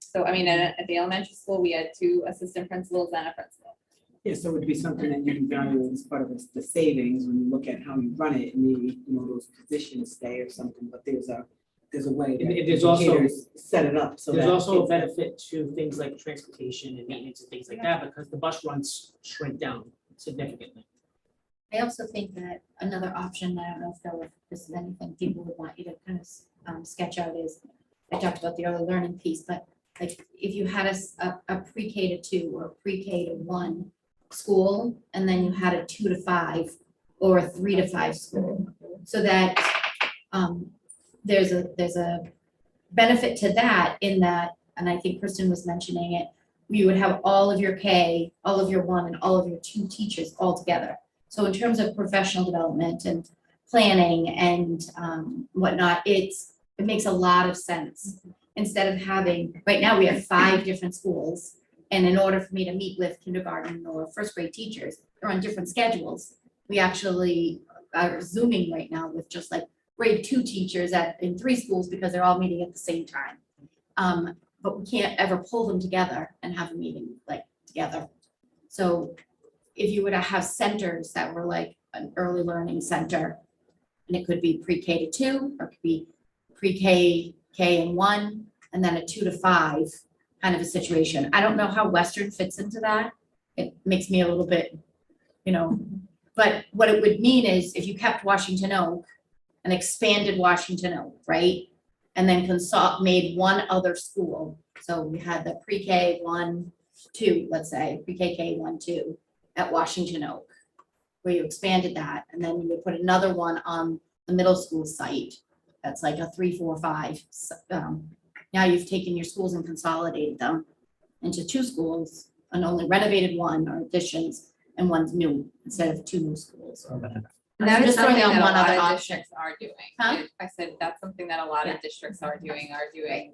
So, I mean, at the elementary school, we had 2 assistant principals and a principal. Yeah, so it would be something that you can value as part of the savings when you look at how you run it, and maybe, those positions stay or something, but there's a way that There's also- educators set it up so that. There's also a kids- benefit to things like transportation and maintenance and things like that, because the bus runs shrink down significantly. I also think that another option, I don't know if Phil, if this is anything people would want you to kind of sketch out is, I talked about the early learning piece, but like if you had a pre-K to 2 or pre-K to 1 school, and then you had a 2 to 5 or a 3 to 5 school, so that there's a benefit to that in that, and I think Kristen was mentioning it, you would have all of your K, all of your 1, and all of your 2 teachers all together. So in terms of professional development and planning and whatnot, it makes a lot of sense instead of having, right now, we have 5 different schools. And in order for me to meet with kindergarten or first grade teachers, they're on different schedules. We actually are Zooming right now with just like grade 2 teachers in 3 schools because they're all meeting at the same time. But we can't ever pull them together and have a meeting like together. So if you were to have centers that were like an early learning center, and it could be pre-K to 2, or it could be pre-K, K and 1, and then a 2 to 5 kind of a situation. I don't know how Western fits into that. It makes me a little bit, but what it would mean is if you kept Washington Oak and expanded Washington Oak, right? And then made one other school. So we had the pre-K 1, 2, let's say, pre-K, K 1, 2 at Washington Oak, where you expanded that, and then you would put another one on the middle school site. That's like a 3, 4, 5. Now you've taken your schools and consolidated them into 2 schools and only renovated 1 or additions and 1's new instead of 2 new schools. And I'm that is just throwing something out that a one lot other of option. districts are doing. Huh? I said that's something that a lot Yeah. of districts are doing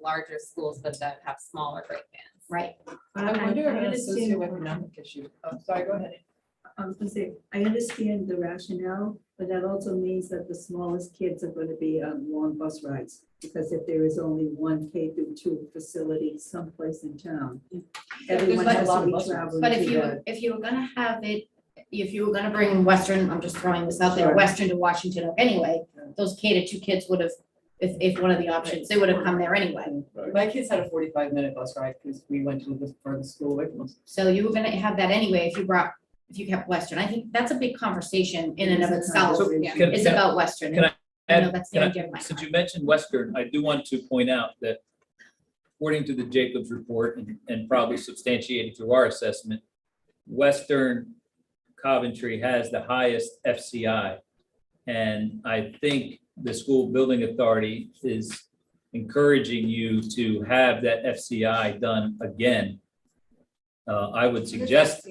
larger schools, but that have smaller grade bands. Right. I wonder if an understand- socioeconomic issue. Oh, sorry, go ahead. I was gonna say, I understand the rationale, but that also means that the smallest kids are gonna be on long bus rides. Because if there is only one K-2 facility someplace in town, everyone like a has lot to of be bus rides. traveling But to if you were gonna have it, if you were gonna bring Western, I'm just throwing this out there, Sure. Western to Washington Oak anyway, those K to 2 kids would have, if one of the options, they would have come there anyway. My kids had a 45-minute bus ride because we went to the furthest school away from us. So you were gonna have that anyway if you kept Western. I think that's a big conversation in and of itself. So Yeah. can- It's can I- about Western. can I I know add- that's can near I- and dear to my Since heart. you mentioned Western, I do want to point out that according to the Jacobs report and probably substantiated through our assessment, Western Coventry has the highest FCI. And I think the school building authority is encouraging you to have that FCI done again. I would suggest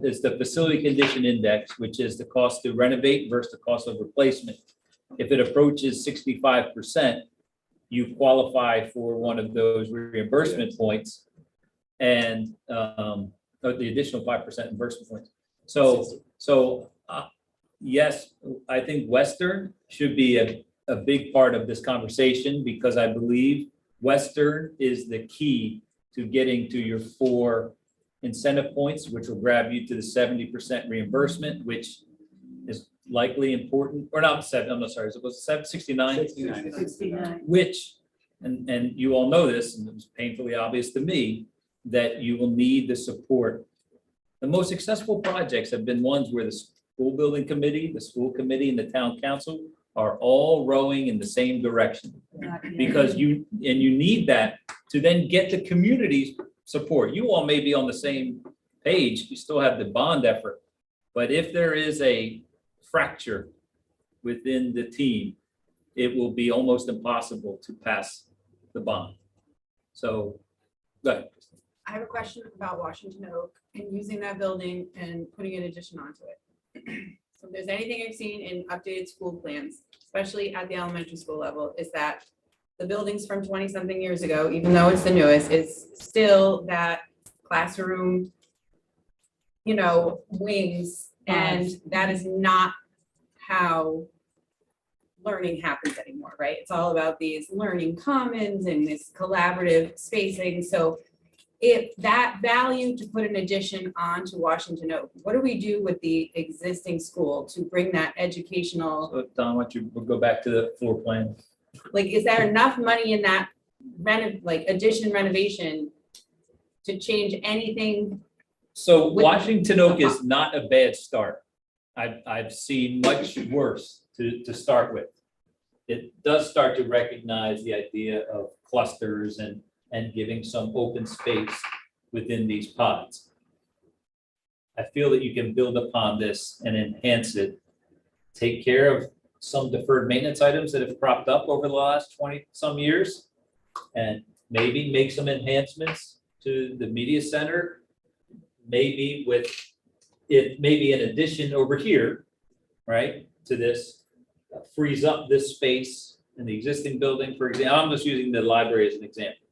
is the facility condition index, which is the cost to renovate versus the cost of replacement. If it approaches 65%, you qualify for one of those reimbursement points and the additional 5% reimbursement points. So yes, I think Western should be a big part of this conversation because I believe Western is the key to getting to your 4 incentive points, which will grab you to the 70% reimbursement, which is likely important, or not 7, I'm not sorry, it was 69? 69. Which, and you all know this, and it was painfully obvious to me, that you will need the support. The most successful projects have been ones where the school building committee, the school committee, and the town council are all rowing in the same direction. Because you need that to then get the community's support. You all may be on the same page, you still have the bond effort. But if there is a fracture within the team, it will be almost impossible to pass the bond. So, go ahead. I have a question about Washington Oak and using that building and putting an addition onto it. So if there's anything I've seen in updated school plans, especially at the elementary school level, is that the buildings from 20-something years ago, even though it's the newest, is still that classroom, wings, and that is not how learning happens anymore, right? It's all about these learning commons and this collaborative spacing. So if that value to put an addition onto Washington Oak, what do we do with the existing school to bring that educational, So, Don, why don't you go back to the floor plan? like, is there enough money in that addition renovation to change anything? So With- Washington Oak is not a bad start. I've seen much worse to start with. It does start to recognize the idea of clusters and giving some open space within these pods. I feel that you can build upon this and enhance it. Take care of some deferred maintenance items that have cropped up over the last 20-some years. And maybe make some enhancements to the media center. Maybe maybe in addition over here, right, to this, frees up this space in the existing building, for example, I'm just using the library as an example,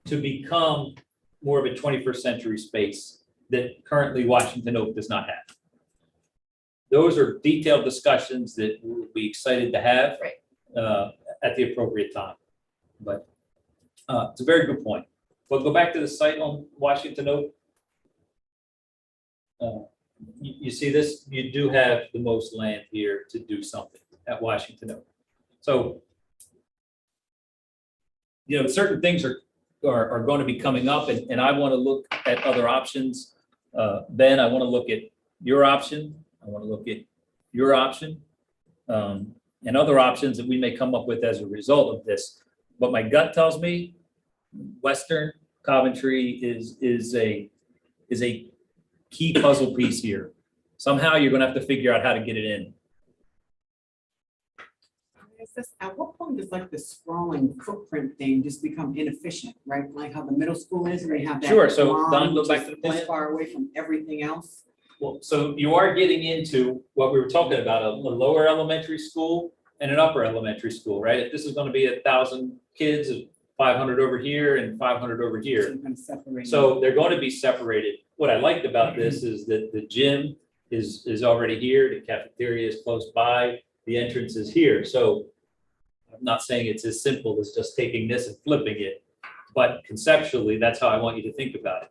to become more of a 21st century space that currently Washington Oak does not have. Those are detailed discussions that we'll be excited to have at the appropriate time. But it's a very good point. But go back to the site on Washington Oak. You see this, you do have the most land here to do something at Washington Oak. So, you know, certain things are going to be coming up, and I want to look at other options. Ben, I want to look at your option. I want to look at your option, and other options that we may come up with as a result of this. But my gut tells me Western Coventry is a key puzzle piece here. Somehow you're going to have to figure out how to get it in. At what point does like the sprawling footprint thing just become inefficient, right? Like how the middle school is, where you have that. Sure, so lawn Don, go which back is to the this plan. far away from everything else. Well, so you are getting into what we were talking about, a lower elementary school and an upper elementary school, right? If this is going to be 1,000 kids, 500 over here and 500 over So here. you're gonna separate So they're going to be separated. What I liked about this is that the gym is already here, the cafeteria is close by, the entrance is here. So I'm not saying it's as simple as just taking this and flipping it, but conceptually, that's how I want you to think about it.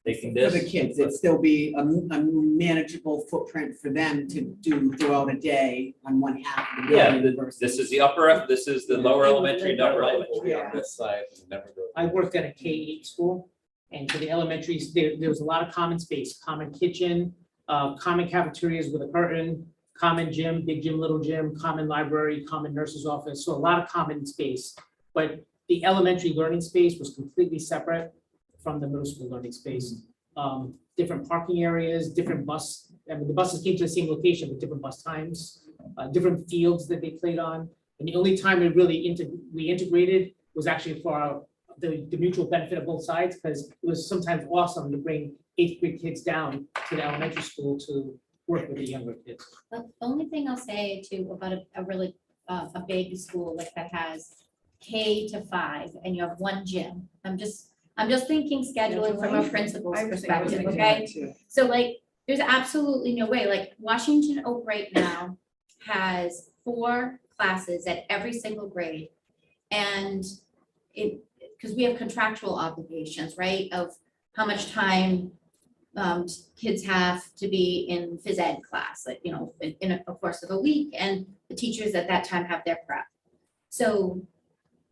Taking For this. the kids, it'd still be a manageable footprint for them to do throughout a day on one half of the Yeah, building versus. this is the upper, this is the lower elementary and upper elementary. Yeah. On this side, and never go. I worked at a K-8 school, and for the elementaries, there was a lot of common space, common kitchen, common cafeterias with a curtain, common gym, big gym, little gym, common library, common nurse's office, so a lot of common space. But the elementary learning space was completely separate from the middle school learning space. Different parking areas, different bus, I mean, the buses came to the same location, but different bus times, different fields that they played on. And the only time we really we integrated was actually for the mutual benefit of both sides, because it was sometimes awesome to bring 8th grade kids down to the elementary school to work with the younger kids. The only thing I'll say too about a really, a big school like that has K to 5 and you have one gym. I'm just thinking scheduling from a principal's I was thinking perspective, that okay? too. So like, there's absolutely no way, like Washington Oak right now has 4 classes at every single grade. And because we have contractual obligations, right, of how much time kids have to be in phys ed class, like, you know, in a course of a week, and the teachers at that time have their prep. So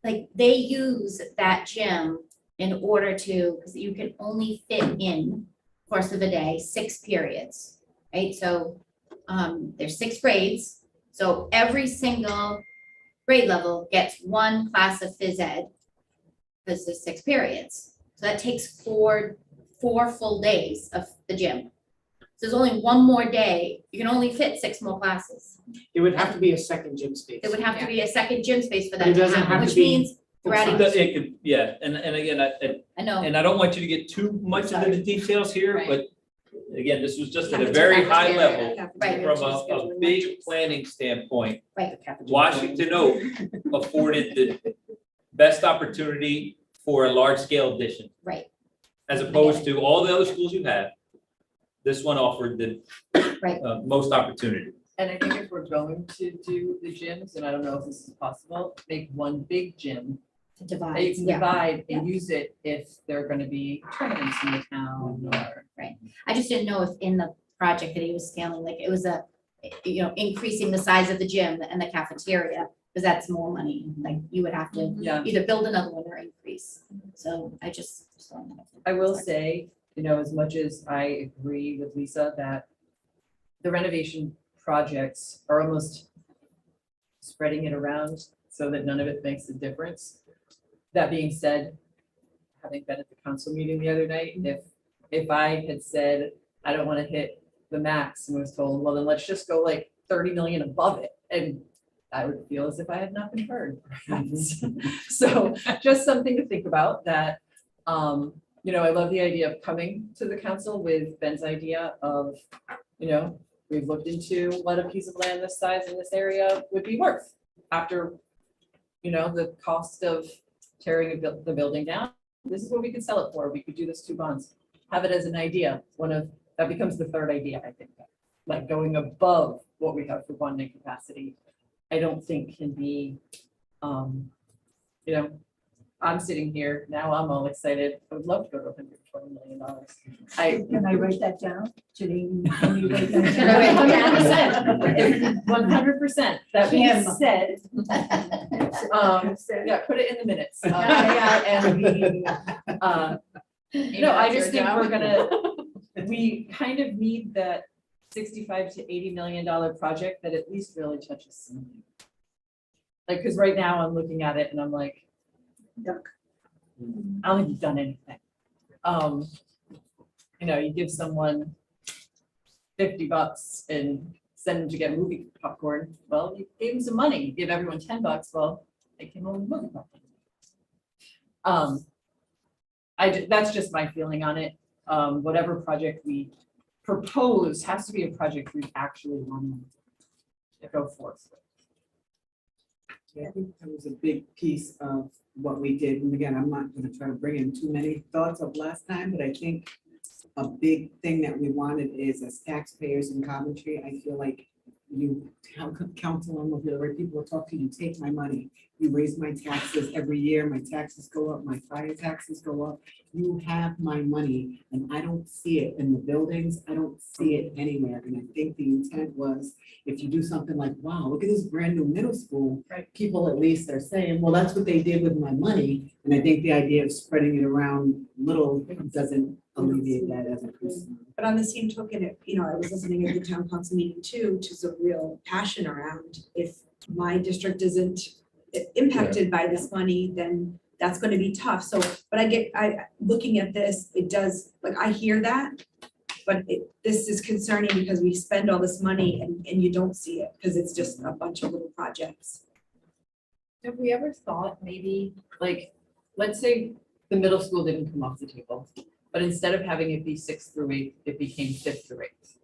like they use that gym in order to, because you can only fit in course of a day 6 periods, right? So there's 6 grades, so every single grade level gets 1 class of phys ed because there's 6 periods. So that takes 4 full days of the gym. So there's only 1 more day, you can only fit 6 more classes. It would have to be a second gym space. There would have to be a second gym space for It that to doesn't happen, have to which be means you're adding, It could, yeah, and again, I know, and I don't want you to get too much into the details here, Right. but again, this was just at a Cafeteria, very high cafeteria, level. right, From a big planning standpoint, Washington Oak afforded the best opportunity for a large scale addition. right, As opposed to all the other schools you have, this one offered the Right. most opportunity. And I think if we're going to do the gyms, and I don't know if this is possible, make one big gym to that you divide, can yeah. divide and use it if there are gonna be tournaments in the town or. I just didn't know if in the project that he was scaling, like it was you know, increasing the size of the gym and the cafeteria, because that's more money, like you would have to Yeah. either build another one or increase. So I just. I will say, you know, as much as I agree with Lisa that the renovation projects are almost spreading it around so that none of it makes a difference. That being said, having been at the council meeting the other night, if I had said, I don't want to hit the max and was told, well, then let's just go like 30 million above it. And I would feel as if I had not been heard. perhaps. So just something to think about that, you know, I love the idea of coming to the council with Ben's idea of, you know, we've looked into what a piece of land this size in this area would be worth after you know, the cost of tearing the building down. This is what we could sell it for. We could do this 2 bonds. Have it as an idea. That becomes the third idea, I think. Like going above what we have for bonding capacity, I don't think can be, you know, I'm sitting here, now I'm all excited. I would love to go to $120 million. Can I write that down? Janine, can you write that down? 100%. That being Kim. said, yeah, put it in the minutes. And no, I just think we kind of need that $65 to $80 million project that at least really touches something. Like, because right now I'm looking at it and I'm like, yuck. I don't think you've done anything. You know, you give someone $50 and send them to get movie popcorn. Well, you gave them some money. You give everyone $10. Well, they came home with movie popcorn. That's just my feeling on it. Whatever project we propose has to be a project we actually want to go forth with. Yeah, I think that was a big piece of what we did. And again, I'm not gonna try to bring in too many thoughts of last time, but I think a big thing that we wanted is, as taxpayers in Coventry, I feel like you tell council and the right people will talk to you, take my money. You raise my taxes every year, my taxes go up, my fire taxes go up. You have my money and I don't see it in the buildings. I don't see it anywhere. And I think the intent was, if you do something like, wow, look at this brand new middle school. Right. People at least are saying, well, that's what they did with my money. And I think the idea of spreading it around little doesn't alleviate that as a concern. But on the same token, I was listening at the town council meeting too, to some real passion around, if my district isn't impacted by this money, then that's gonna be tough. So, but looking at this, it does, like, I hear that, but this is concerning because we spend all this money and you don't see it, because it's just a bunch of little projects. Have we ever thought maybe, like, let's say the middle school didn't come off the table, but instead of having it be 6th through 8th, it became 5th through 8th.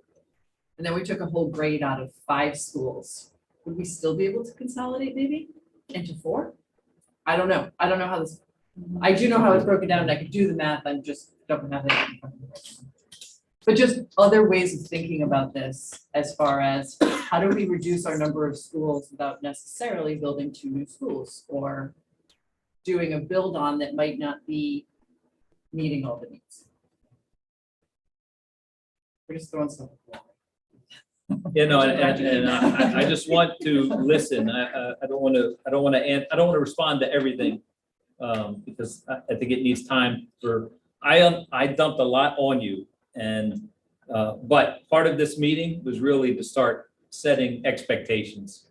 And then we took a whole grade out of 5 schools. Would we still be able to consolidate maybe into 4? I don't know. I don't know how this, I do know how it's broken down and I could do the math. I just don't have it in front of me right now. But just other ways of thinking about this, as far as how do we reduce our number of schools without necessarily building 2 new schools, or doing a build on that might not be meeting all the needs. We're just throwing stuff at the wall. Yeah, no, and I just want to listen. I don't want to respond to everything, because I think it needs time for, I dumped a lot on you, and but part of this meeting was really to start setting expectations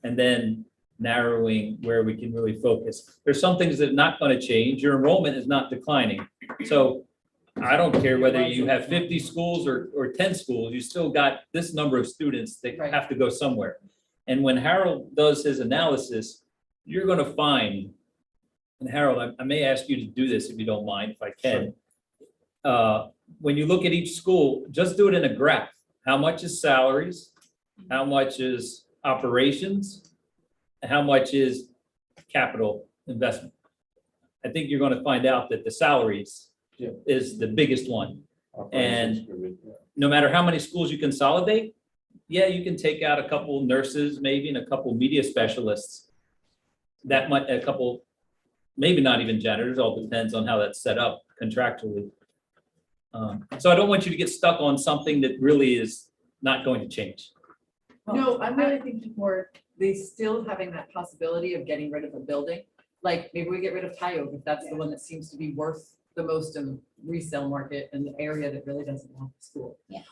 and then narrowing where we can really focus. There's some things that are not going to change. Your enrollment is not declining. So I don't care whether you have 50 schools or 10 schools, you still got this number of students that Right. have to go somewhere. And when Harold does his analysis, you're going to find, and Harold, I may ask you to do this if you don't mind, if I can. When you look at each school, just do it in a graph. How much is salaries? How much is operations? And how much is capital investment? I think you're going to find out that the salaries is the biggest one. And no matter how many schools you consolidate, yeah, you can take out a couple nurses, maybe, and a couple media specialists. That might, a couple, maybe not even janitors, all depends on how that's set up contractually. So I don't want you to get stuck on something that really is not going to change. No, I'm really thinking more, they still having that possibility of getting rid of a building. Like, maybe we get rid of Tyoke if that's the one that seems to be worth the most in the resale market in the area that really doesn't want the school. Yeah.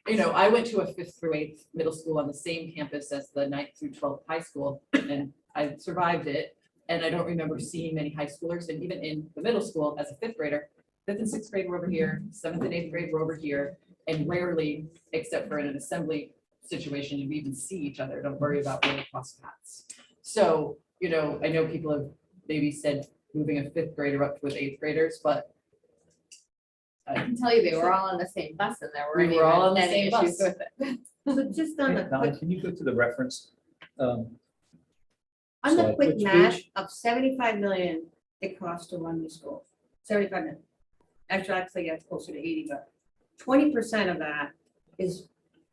You know, I went to a 5th through 8th middle school on the same campus as the 9th through 12th high school, and I survived it. And I don't remember seeing many high schoolers, and even in the middle school as a 5th grader, 5th and 6th grade were over here, 7th and 8th grade were over here, and rarely, except for in an assembly situation, did we even see each other. Don't worry about really cross paths. So, you know, I know people have maybe said moving a 5th grader up with 8th graders, but I can tell you, they were all on the same bus and there weren't We were all on the even any same issues bus. with it. So just on the Donna, quick, can you go to the reference? on the slide? quick Which math page? of 75 million it costs to run the school, 75 million. Actually, it's closer to 80, but 20% of that is,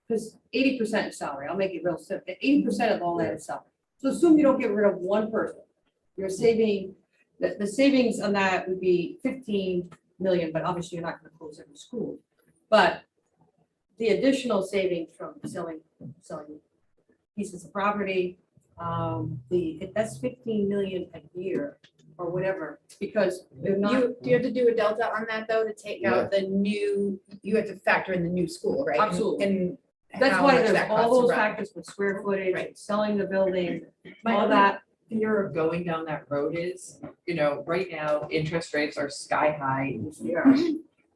because 80% is salary, I'll make it real simple, 80% of all that is salary. So assume you don't get rid of one person, you're saving, the savings on that would be 15 million, but obviously you're not gonna close every school. But the additional savings from selling pieces of property, that's 15 million a year or whatever, because they're not. Do you have to do a delta on that though, to take out the new, you have to factor in the new school, right? Absolutely. And That's how why much there's that all costs to those run. factors with square footage, Right. selling the building, My all other that. fear of going down that road is, right now, interest rates are sky high.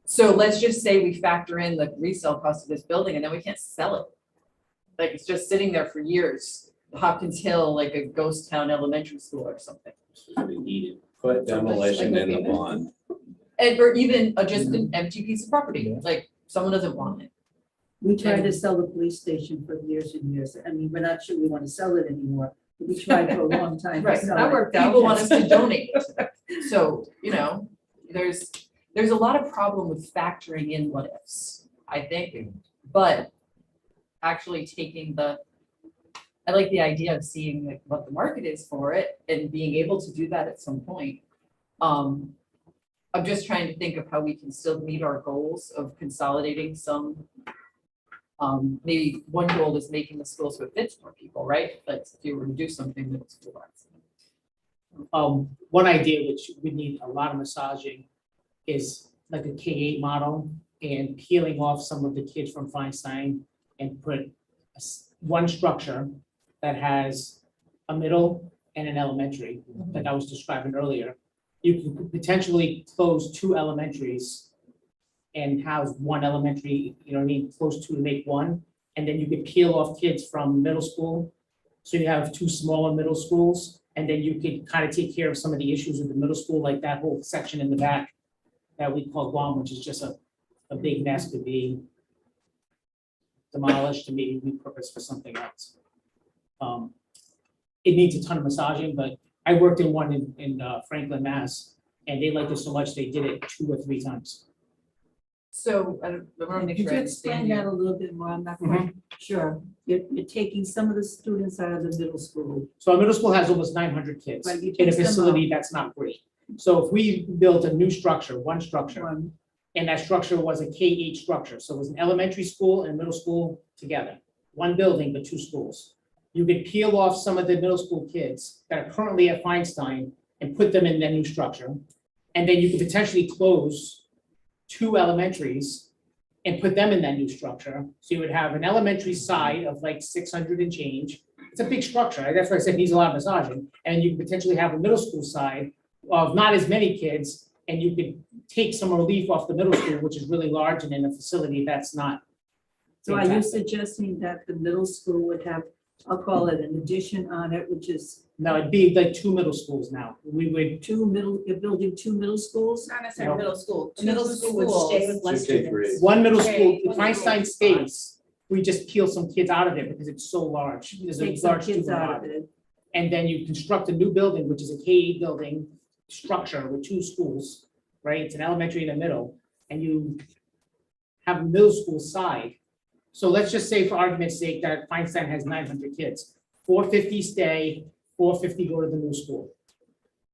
So let's just say we factor in the resale cost of this building and then we can't sell it. Like, it's just sitting there for years, Hopkins Hill, like a ghost town elementary school or something. Put demolition in the bond. And, or even just an empty piece of property, like, someone doesn't want it. We tried to sell the police station for years and years. I mean, we're not sure we want to sell it anymore. But we tried for a long time. to Right, sell that it. worked out. People want us to donate. So, there's a lot of problem with factoring in what ifs, I think, but actually taking I like the idea of seeing like what the market is for it and being able to do that at some point. I'm just trying to think of how we can still meet our goals of consolidating some. Maybe one goal is making the school so it fits more people, right? But if you were to do something that's cool. One idea which would need a lot of massaging is like a K-8 model and peeling off some of the kids from Feinstein and put one structure that has a middle and an elementary, like I was describing earlier. You could potentially close 2 elementaries and house 1 elementary, close 2 to make 1. And then you could peel off kids from middle school. So you have 2 smaller middle schools, and then you could kind of take care of some of the issues with the middle school, like that whole section in the back that we call Guam, which is just a big mess, could be demolished and maybe repurposed for something else. It needs a ton of massaging, but I worked in one in Franklin, Mass, and they liked it so much, they did it 2 or 3 times. So I want to make Could sure I you understand explain that you. a little bit more? I'm not quite sure. You're taking some of the students out of the middle school. So our middle school has almost 900 kids Right, you in a take them facility that's not great. So if we built a new structure, one structure, One. and that structure was a K-8 structure, so it was an elementary school and middle school together, one building, but 2 schools. You could peel off some of the middle school kids that are currently at Feinstein and put them in that new structure. And then you could potentially close 2 elementaries and put them in that new structure. So you would have an elementary side of like 600 and change. It's a big structure. That's why I said it needs a lot of massaging. And you could potentially have a middle school side of not as many kids, and you could take some relief off the middle school, which is really large, and in a facility that's not. So are you fantastic. suggesting that the middle school would have, I'll call it an addition on it, which is No, it'd be like 2 middle schools now. We would, you're building 2 middle schools? Not necessarily middle school. The middle school would stay with less 2 K grades. students. one middle school, Okay, if Feinstein stays, we just peel some kids out of it because it's so large. There's a Take some large kids student out of body. it. And then you construct a new building, which is a K-8 building structure with 2 schools, right? It's an elementary in the middle, and you have a middle school side. So let's just say for argument's sake that Feinstein has 900 kids. 450 stay, 450 go to the new school.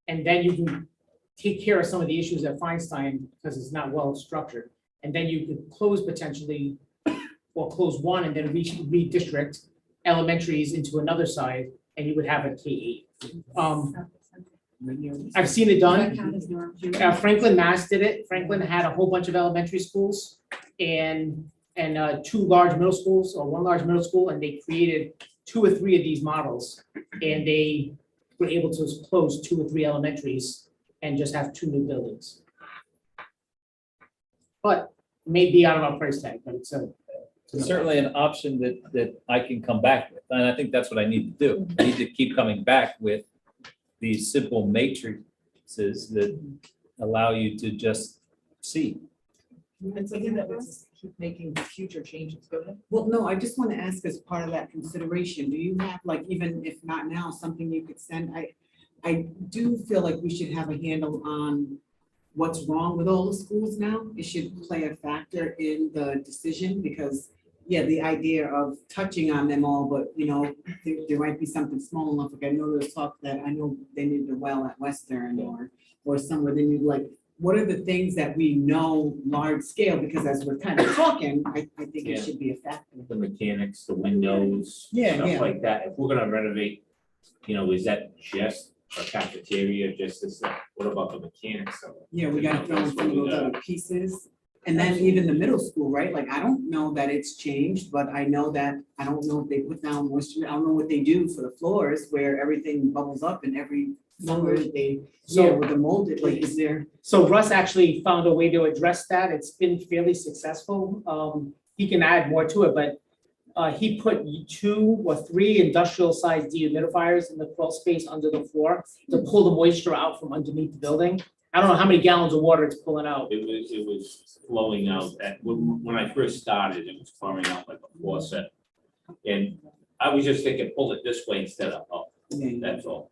And then you can take care of some of the issues at Feinstein because it's not well structured. And then you could close potentially, or close 1 and then redistrict elementaries into another side, and you would have a K-8. I've seen it done. Franklin, Mass did it. Franklin had a whole bunch of elementary schools and 2 large middle schools, or 1 large middle school, and they created 2 or 3 of these models. And they were able to close 2 or 3 elementaries and just have 2 new buildings. But may be out of our price tag, but it's Certainly an option that I can come back with, and I think that's what I need to do. I need to keep coming back with these simple matrices that allow you to just see. And something that would keep making future changes, go ahead. Well, no, I just want to ask as part of that consideration, do you have, like, even if not now, something you could send? I do feel like we should have a handle on what's wrong with all the schools now. It should play a factor in the decision because, yeah, the idea of touching on them all, but, you know, there might be something small enough. Like I know there's talk that I know they need a well at Western or somewhere they need, like, what are the things that we know large scale? Because as we're kind of talking, I think it Yeah. should be a factor. The mechanics, the windows, Yeah, stuff yeah. like that. If we're gonna renovate, you know, is that just a cafeteria, just this, what about the mechanics of it? Yeah, we gotta throw in some of We those gotta- other pieces. And then even the middle school, right? Like, I don't know that it's changed, but I know that, I don't know if they put down moisture, I don't know what they do for the floors where everything bubbles up and every summer they, so with the molded, like, is there? So Russ actually found a way to address that. It's been fairly successful. He can add more to it, but he put 2 or 3 industrial sized dehumidifiers in the crawl space under the floor to pull the moisture out from underneath the building. I don't know how many gallons of water it's pulling out. It was flowing out when I first started, it was pouring out like a faucet. And I was just thinking, pull it this way instead of up, that's all.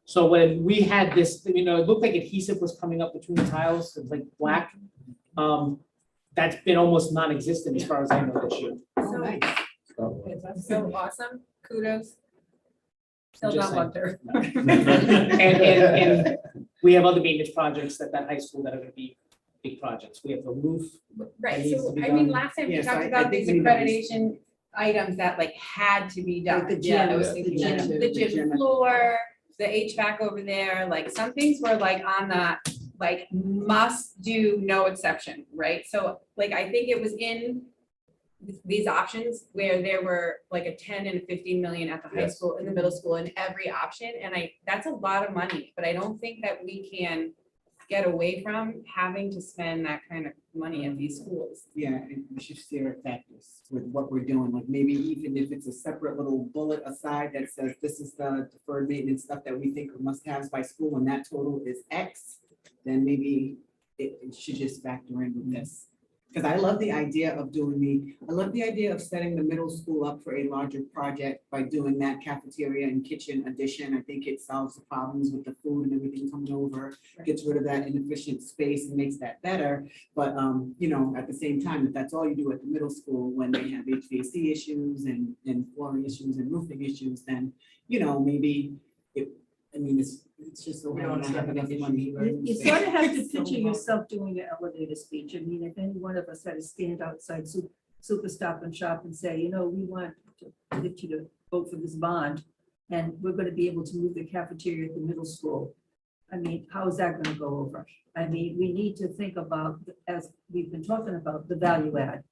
So when we had this, you know, it looked like adhesive was coming up between the tiles, it was like black. That's been almost non-existent as far as I know this year. Oh, nice. So awesome, kudos. Still Just not saying. Wonder. And we have other maintenance projects at that high school that are gonna be big projects. We have the roof. Right, needs so to be I mean, done. last time we Yes, talked I about think these we need to be- accreditation items that like had to be done. Like the Yeah, I gym, was the thinking, gym, the the gym gym. floor, the HVAC over there, like some things were like on the, like must do, no exception, right? So like, I think it was in these options where there were like a 10 and 15 million at the high Yes. school, in the middle school, in every option. And that's a lot of money, but I don't think that we can get away from having to spend that kind of money at these schools. Yeah, and we should steer at factors with what we're doing, like maybe even if it's a separate little bullet aside that says this is the deferred maintenance stuff that we think are must-haves by school, and that total is X, then maybe it should just factor in with this. Because I love the idea of setting the middle school up for a larger project by doing that cafeteria and kitchen addition. I think it solves the problems with the food and everything coming over, gets rid of that inefficient space and makes that better. But, you know, at the same time, if that's all you do at the middle school, when they have HVAC issues and flooring issues and roofing issues, then, you know, maybe it's just so We don't hard to have have enough enough money. You sort of have to So picture hard. yourself doing an elevator speech. I mean, if any one of us had to stand outside Super Stop and Shop and say, you know, we want to get you to vote for this bond, and we're gonna be able to move the cafeteria at the middle school. I mean, how is that gonna go over? I mean, we need to think about, as we've been talking about, the value add.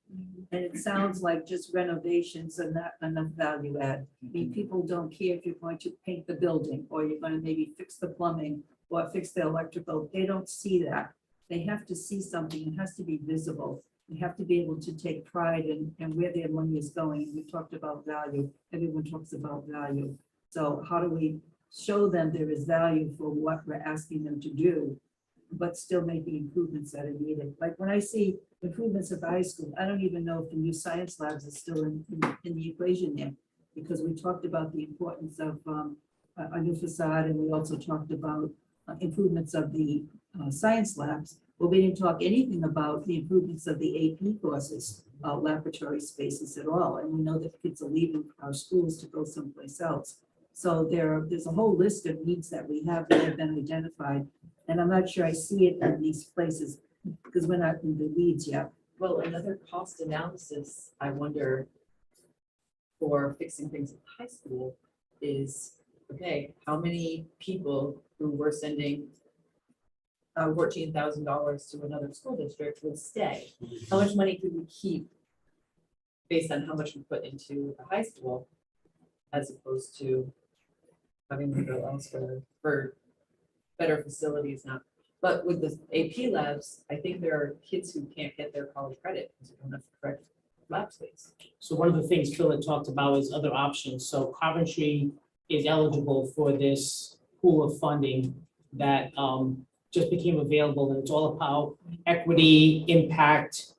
And it sounds like just renovations are not enough value add. I mean, people don't care if you're going to paint the building, or you're gonna maybe fix the plumbing, or fix the electrical. They don't see that. They have to see something. It has to be visible. They have to be able to take pride in where their money is going. We talked about value. Everyone talks about value. So how do we show them there is value for what we're asking them to do, but still make the improvements that are needed? Like when I see improvements at the high school, I don't even know if the new science labs are still in the equation there, because we talked about the importance of a new facade, and we also talked about improvements of the science labs. But we didn't talk anything about the improvements of the AP courses, laboratory spaces at all. And we know that kids are leaving our schools to go someplace else. So there's a whole list of needs that we have that have been identified. And I'm not sure I see it in these places because we're not in the weeds yet. Well, another cost analysis, I wonder, for fixing things at the high school is, okay, how many people who were sending $14,000 to another school district would stay? How much money could we keep based on how much we put into the high school as opposed to having to go elsewhere for better facilities now? But with the AP labs, I think there are kids who can't get their college credit because they don't have the correct lab space. So one of the things Phil had talked about is other options. So Coventry is eligible for this pool of funding that just became available, and it's all about equity, impact,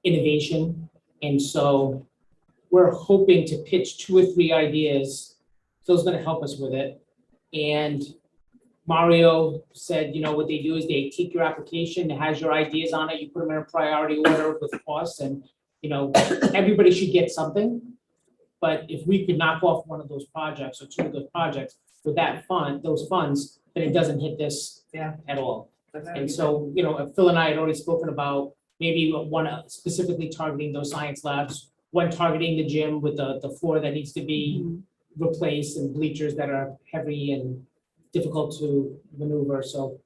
innovation. And so we're hoping to pitch 2 or 3 ideas. Phil's gonna help us with it. And Mario said, you know, what they do is they take your application, it has your ideas on it, you put them in a priority order with costs, and, you know, everybody should get something. But if we could knock off one of those projects or 2 of those projects with that fund, those funds, then it doesn't hit this at all. And so, you know, Phil and I had already spoken about maybe one specifically targeting those science labs, one targeting the gym with the floor that needs to be replaced and bleachers that are heavy and difficult to maneuver. So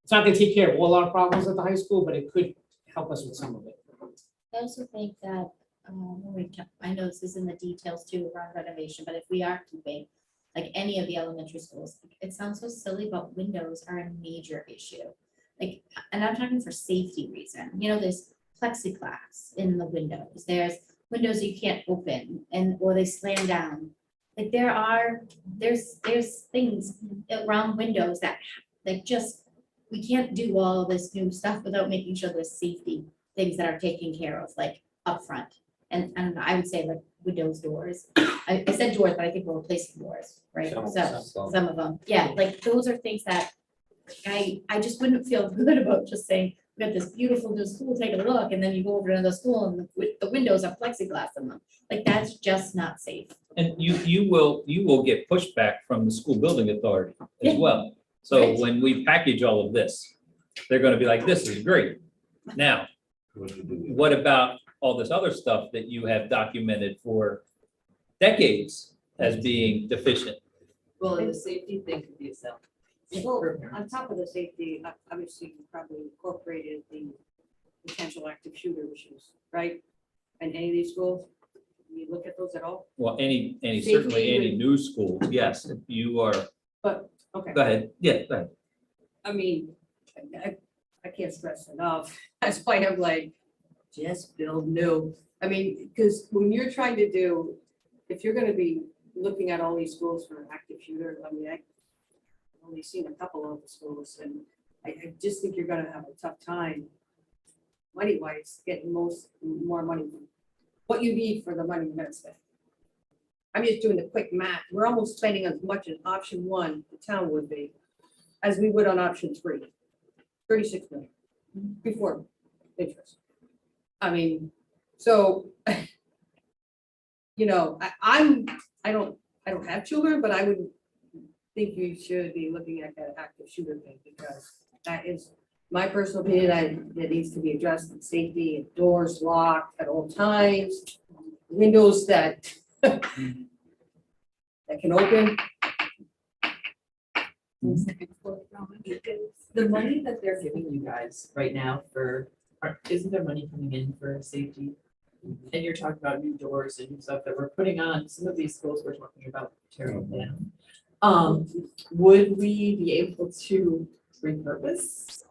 it's not gonna take care of all our problems at the high school, but it could help us with some of it. I also think that, I know this is in the details too around renovation, but if we are keeping, like any of the elementary schools, it sounds so silly, but windows are a major issue. Like, and I'm talking for safety reason, you know, there's plexiglass in the windows, there's windows you can't open or they slam down. Like there's things around windows that like just, we can't do all this new stuff without making sure there's safety things that are taken care of, like upfront. And I would say like windows, doors. I said doors, but I think we're replacing doors, right? Some of them, yeah, like those are things that I just wouldn't feel good about just saying, we got this beautiful new school, take a look, and then you go over to the school and the windows have plexiglass in them. Like that's just not safe. And you will get pushback from the school building authority as Yeah. well. So Right. when we package all of this, they're gonna be like, this is great. Now, what about all this other stuff that you have documented for decades as being deficient? Well, and the safety thing could be a sell. Well, on top of the safety, obviously you probably incorporated the potential active shooter issues, right? In any of these schools, you look at those at all? Well, any, Safety certainly any and- new school, yes, if you are, But, okay. go ahead, yeah, go ahead. I mean, I can't stress enough, that's why I'm like, just build new. I mean, because when you're trying to do, if you're gonna be looking at all these schools for an active shooter, I mean, I've only seen a couple of the schools, and I just think you're gonna have a tough time money-wise, getting more money, what you need for the money you're gonna spend. I'm just doing the quick math, we're almost spending as much as option 1, the town would be, as we would on option 3. 36 million before interest. I mean, so, you know, I don't have children, but I would think you should be looking at that active shooter thing, because that is my personal opinion, that needs to be addressed in safety, doors locked at all times, windows that that can open. The money that they're giving you guys right now isn't there money coming in for safety? And you're talking about new doors and stuff that we're putting on, some of these schools we're talking about tearing down. Would we be able to repurpose?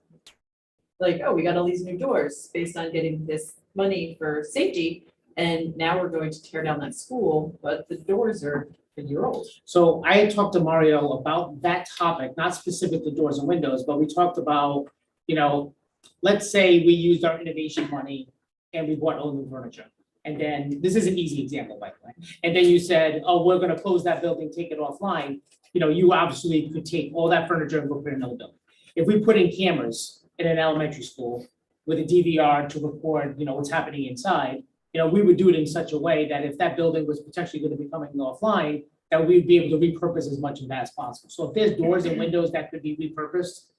Like, oh, we got all these new doors based on getting this money for safety, and now we're going to tear down that school, but the doors are a year old. So I had talked to Mario about that topic, not specifically doors and windows, but we talked about, you know, let's say we used our innovation money and we bought all new furniture. And then, this is an easy example, by the way. And then you said, oh, we're gonna close that building, take it offline. You know, you obviously could take all that furniture and go put it in another building. If we put in cameras in an elementary school with a DVR to record, you know, what's happening inside, you know, we would do it in such a way that if that building was potentially gonna be coming offline, that we'd be able to repurpose as much of that as possible. So if there's doors and windows that could be repurposed,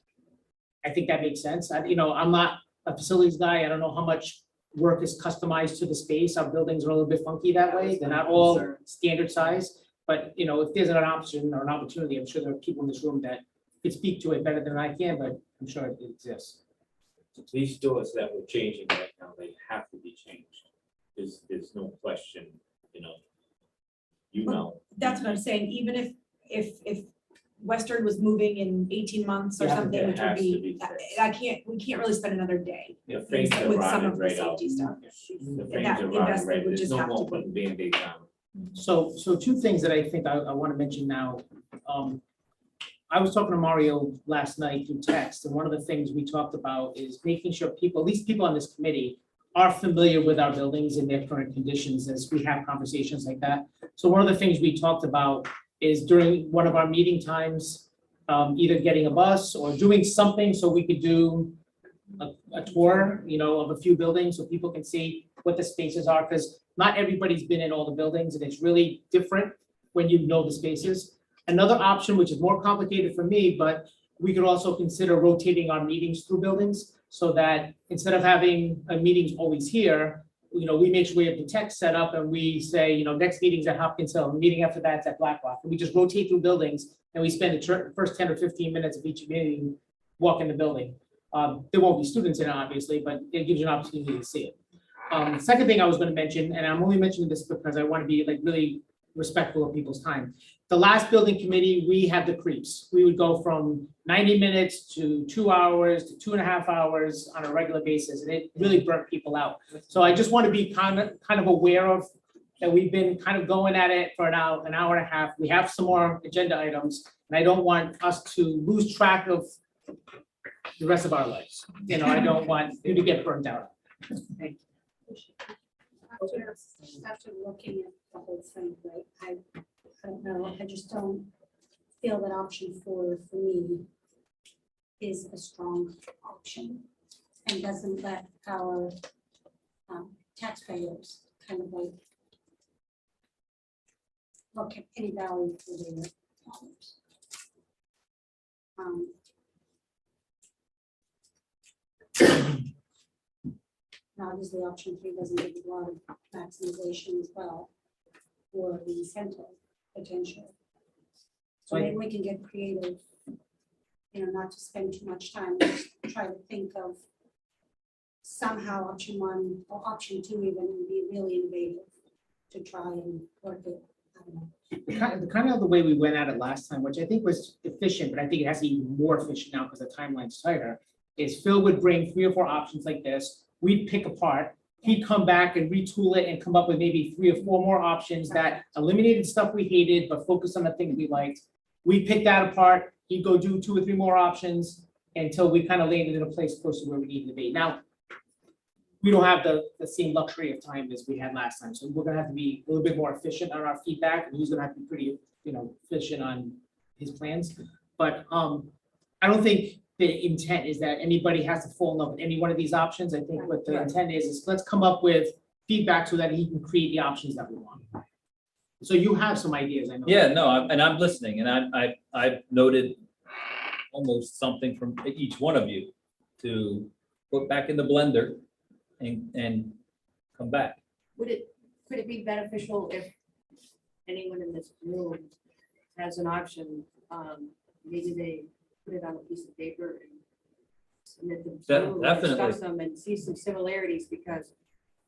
I think that makes sense. You know, I'm not a facilities guy. I don't know how much work is customized to the space. Our buildings are a little bit funky that way. They're not all standard size. But, you know, if there's an option or an opportunity, I'm sure there are people in this room that could speak to it better than I can, but I'm sure it exists. These doors that we're changing right now, they have to be changed. There's no question, you know. You know. That's what I'm saying, even if Western was moving in 18 months or Yeah, something, it which would has to be, be fixed. we can't really spend another day The frames are with some rotted of the right out. safety stuff. The that frames are rotted investment right, would there's just no have more to be- putting Band-Aids on. So two things that I think I want to mention now. I was talking to Mario last night through text, and one of the things we talked about is making sure people, at least people on this committee, are familiar with our buildings and their current conditions as we have conversations like that. So one of the things we talked about is during one of our meeting times, either getting a bus or doing something so we could do a tour, of a few buildings so people can see what the spaces are, because not everybody's been in all the buildings and it's really different when you know the spaces. Another option, which is more complicated for me, but we could also consider rotating our meetings through buildings so that instead of having meetings always here, we make sure we have the tech set up and we say, next meeting's at Hopkins Hill, the meeting after that's at Blackrock. And we just rotate through buildings and we spend the first 10 or 15 minutes of each meeting walking the building. There won't be students in it, obviously, but it gives you an opportunity to see it. Second thing I was going to mention, and I'm only mentioning this because I want to be really respectful of people's time. The last building committee, we had the creeps. We would go from 90 minutes to 2 hours to 2.5 hours on a regular basis, and it really burnt people out. So I just want to be kind of aware of that we've been kind of going at it for an hour and a half. We have some more agenda items, and I don't want us to lose track of the rest of our lives. I don't want you to get burnt out. Thank you. After looking at the whole thing, right, I don't know, I just don't feel that option four for me is a strong option and doesn't let our taxpayers kind of look at any value for their dollars. Now, obviously, option three doesn't give a lot of maximization as well for the incentive potential. So maybe we can get creative, not to spend too much time, just try to think of somehow option one or option two even would be really innovative to try and work it. I don't know. The kind of the way we went at it last time, which I think was efficient, but I think it has to be even more efficient now because the timeline's tighter, is Phil would bring 3 or 4 options like this. We'd pick apart, he'd come back and retool it and come up with maybe 3 or 4 more options that eliminated stuff we hated, but focused on the things we liked. We pick that apart, he'd go do 2 or 3 more options until we kind of landed in a place close to where we needed to be. Now, we don't have the same luxury of time as we had last time, so we're gonna have to be a little bit more efficient on our feedback, and he's gonna have to be pretty, efficient on his plans. But I don't think the intent is that anybody has to fall in love with any one of these options. I think what the intent is let's come up with feedback so that he can create the options that we want. So you have some ideas, I know. Yeah, no, I'm listening, and I've noted almost something from each one of you to put back in the blender and come back. Could it be beneficial if anyone in this room has an option, maybe they put it on a piece of paper and submit them through and Definitely. discuss them and see some similarities, because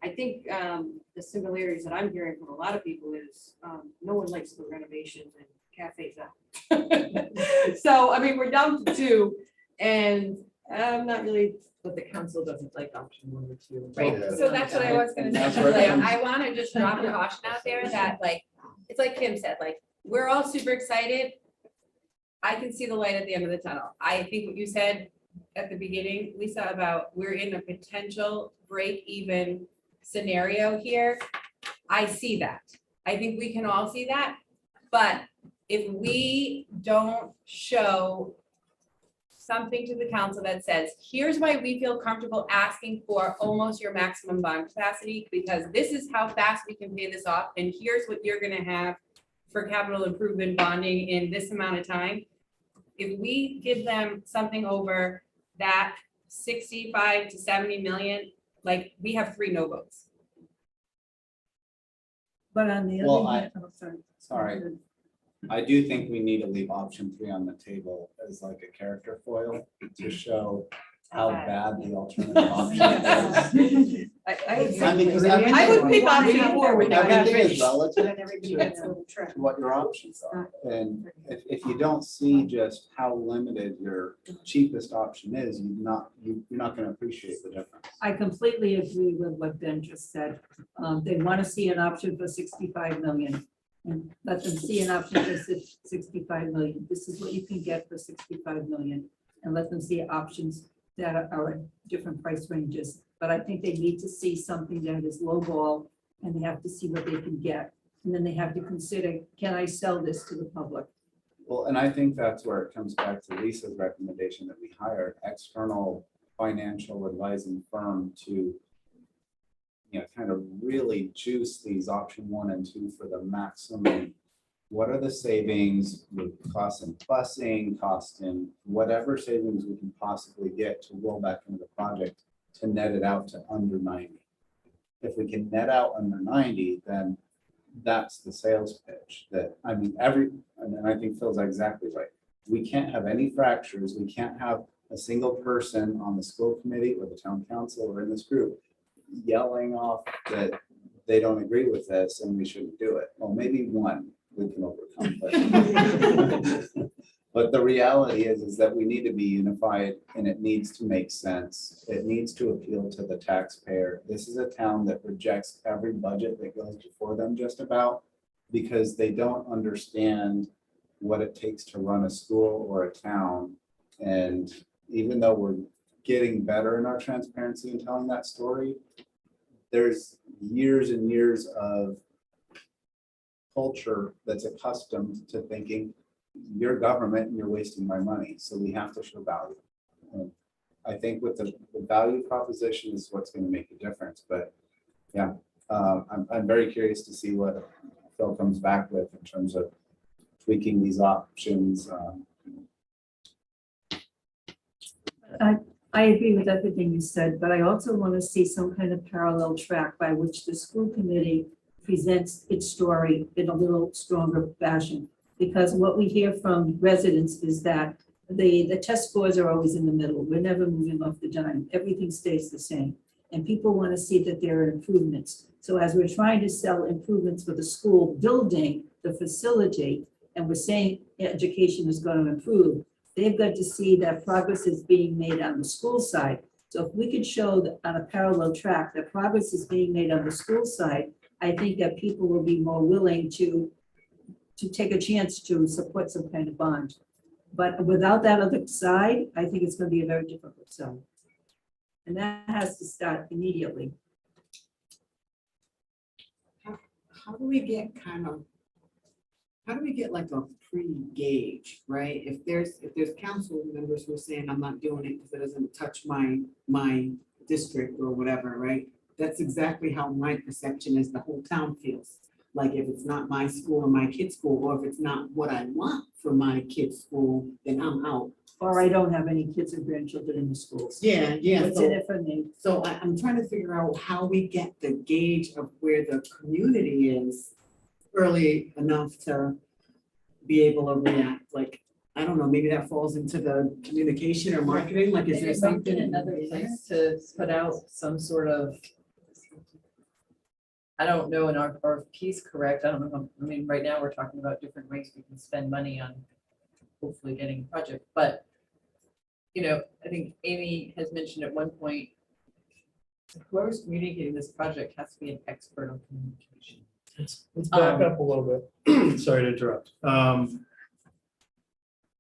I think the similarities that I'm hearing from a lot of people is no one likes the renovations and cafes out. So, I mean, we're down to 2 and I'm not really. But the council doesn't like option 1 or 2. Right, Yeah. so that's what I was gonna That's say, where it like, comes- I wanna just drop a caution out there that it's like Kim said, we're all super excited. I can see the light at the end of the tunnel. I think what you said at the beginning, Lisa, about we're in a potential break-even scenario here. I see that. I think we can all see that, but if we don't show something to the council that says, here's why we feel comfortable asking for almost your maximum bond capacity, because this is how fast we can pay this off, and here's what you're gonna have for capital improvement bonding in this amount of time. If we give them something over that 65 to 70 million, we have 3 no votes. But on the Well, other hand, Sorry. I do think we need to leave option 3 on the table as a character foil to show how bad the alternative option is. I mean, because I would pick option 4 with that. everything is relative Not everybody gets a little trick. to what your options are. And if you don't see just how limited your cheapest option is, you're not gonna appreciate the difference. I completely agree with what Ben just said. They want to see an option for 65 million. And let them see an option for 65 million. This is what you can get for 65 million. And let them see options that are at different price ranges. But I think they need to see something that is lowball, and they have to see what they can get. And then they have to consider, can I sell this to the public? Well, and I think that's where it comes back to Lisa's recommendation that we hire an external financial advising firm to, kind of really juice these option 1 and 2 for the maximum. What are the savings with cost in busing, cost in whatever savings we can possibly get to roll back into the project to net it out to under 90? If we can net out under 90, then that's the sales pitch that, and I think Phil's exactly right. We can't have any fractures. We can't have a single person on the school committee or the town council or in this group yelling off that they don't agree with this and we shouldn't do it. Well, maybe one we can overcome, but the reality is that we need to be unified and it needs to make sense. It needs to appeal to the taxpayer. This is a town that rejects every budget that goes before them just about because they don't understand what it takes to run a school or a town. And even though we're getting better in our transparency and telling that story, there's years and years of culture that's accustomed to thinking you're government and you're wasting my money. So we have to show value. And I think with the value proposition is what's going to make a difference. But yeah, I'm very curious to see what Phil comes back with in terms of tweaking these options. I agree with everything you said, but I also want to see some kind of parallel track by which the school committee presents its story in a little stronger fashion. Because what we hear from residents is that the test scores are always in the middle. We're never moving off the dime. Everything stays the same. And people want to see that there are improvements. So as we're trying to sell improvements for the school building, the facility, and we're saying education is going to improve, they've got to see that progress is being made on the school side. So if we could show that on a parallel track that progress is being made on the school side, I think that people will be more willing to take a chance to support some kind of bond. But without that other side, I think it's going to be a very difficult sell. And that has to start immediately. How do we get like a pre-gauge, right? If there's council members who are saying, I'm not doing it because it doesn't touch my district or whatever, right? That's exactly how my perception is the whole town feels. Like if it's not my school or my kid's school, or if it's not what I want for my kid's school, then I'm out. Or I don't have any kids or grandchildren in the schools. Yeah. What's in it for me? So I'm trying to figure out how we get the gauge of where the community is early enough to be able to react. Like, I don't know, maybe that falls into the communication or marketing, like, is there something? Another place to put out some sort of, I don't know, in our piece, correct, I don't know, I mean, right now, we're talking about different ways we can spend money on hopefully getting a project, but, I think Amy has mentioned at one point, whoever's communicating this project has to be an expert on communication. Let's back up a little bit. Sorry to interrupt. I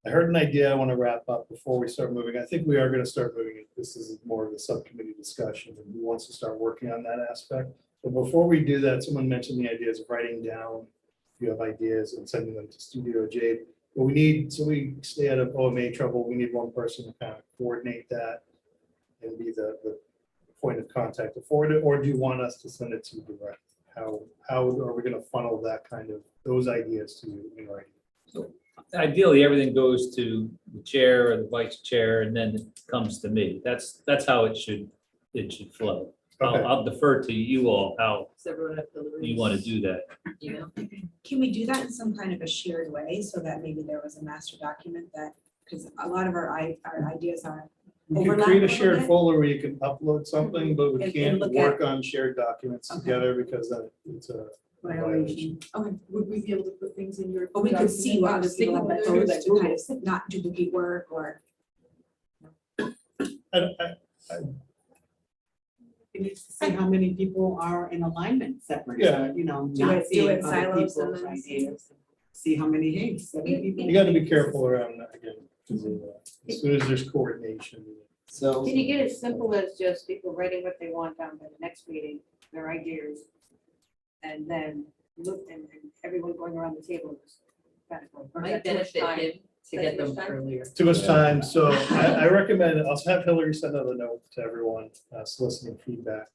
heard an idea I want to wrap up before we start moving. I think we are going to start moving it. This is more of a subcommittee discussion and who wants to start working on that aspect. But before we do that, someone mentioned the ideas of writing down if you have ideas and sending them to Studio Jade. But we need, so we stay out of OMA trouble, we need one person to kind of coordinate that and be the point of contact to forward it, or do you want us to send it to you direct? How are we going to funnel that those ideas to you in writing? So ideally, everything goes to the chair or the vice chair, and then it comes to me. That's how it should flow. Okay. I'll defer to you all how Does everyone have deliveries? you want to do that. Can we do that in some kind of a shared way so that maybe there was a master document that, because a lot of our ideas are We can overlap create a a little shared bit. folder where you can upload something, but we And can't look work on shared documents Okay. together because then it's a violation. Okay, Would we be able to put things in your? but we could see what other people have document? proposed to kind of not duplicate work or. We need to see how many people are in alignment separate, Yeah. you know, Do not it seeing other silos and people's then see. ideas. See how many, hey, 7 people. You gotta be careful around that again, because as soon as there's coordination. So. Can you get as simple as just people writing what they want down by the next meeting, their ideas? And then look, and everyone going around the table. Might benefit him to get them earlier. Too much time, so I recommend, I'll have Hillary send out a note to everyone soliciting feedback.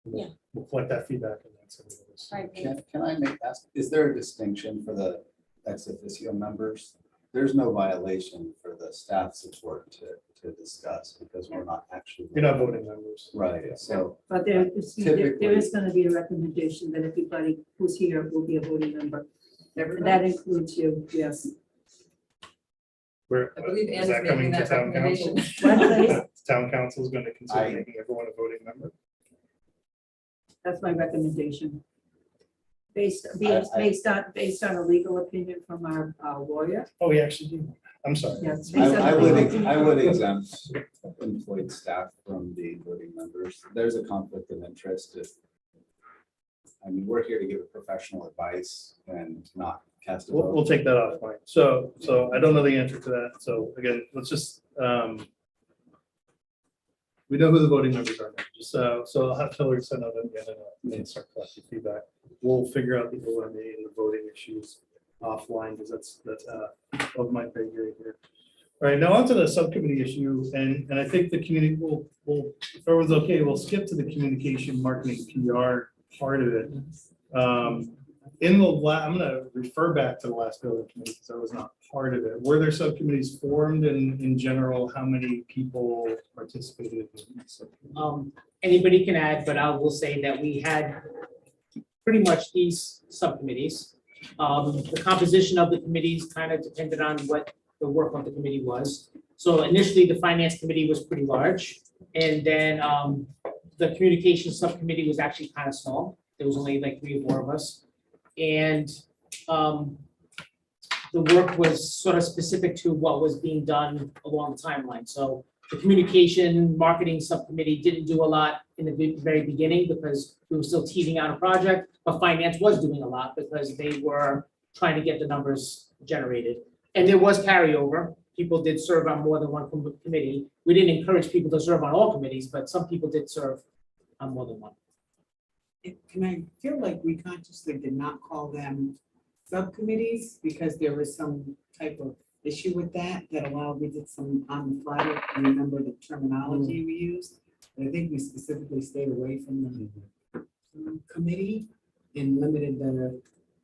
Yeah. We'll collect that feedback and then send it over. Right. Can I ask, is there a distinction for the ex officio members? There's no violation for the staff support to discuss because we're not actually. You're not voting members. Right, so. But there Typically- is gonna be a recommendation that everybody who's here will be a voting member. And that includes you, yes. Where, I believe is Anna's that coming making to that town council? recommendation. Town council is gonna consider I- making everyone a voting member? That's my recommendation. Based on a legal opinion from our lawyer. Oh, we actually do. I'm sorry. Yes. based on I a would, legal opinion. I would exempt employed staff from the voting members. There's a conflict of interest if. I mean, we're here to give professional advice and not cast a We'll vote. take that offline. So I don't know the answer to that. So again, let's just, we know who the voting members are now. Just, so I'll have Hillary send out again and then start collecting feedback. We'll figure out the OMA and the voting issues offline because that's of my pay grade here. All right, now onto the subcommittee issue, and I think the community will, if everyone's okay, we'll skip to the communication, marketing, PR part of it. I'm gonna refer back to the last building committee because I was not part of it. Were there subcommittees formed and in general, how many people participated in these subcommittees? Anybody can add, but I will say that we had pretty much these subcommittees. The composition of the committees kind of depended on what the work of the committee was. So initially, the finance committee was pretty large, and then the communication subcommittee was actually kind of small. There was only like 3 or 4 of us. And the work was sort of specific to what was being done along the timeline. So the communication marketing subcommittee didn't do a lot in the very beginning because we were still teasing out a project, but finance was doing a lot because they were trying to get the numbers generated. And there was carryover. People did serve on more than one committee. We didn't encourage people to serve on all committees, but some people did serve on more than one. Can I feel like we consciously did not call them subcommittees because there was some type of issue with that allowed, we did some on the fly, I remember the terminology we used. But I think we specifically stayed away from the committee and limited the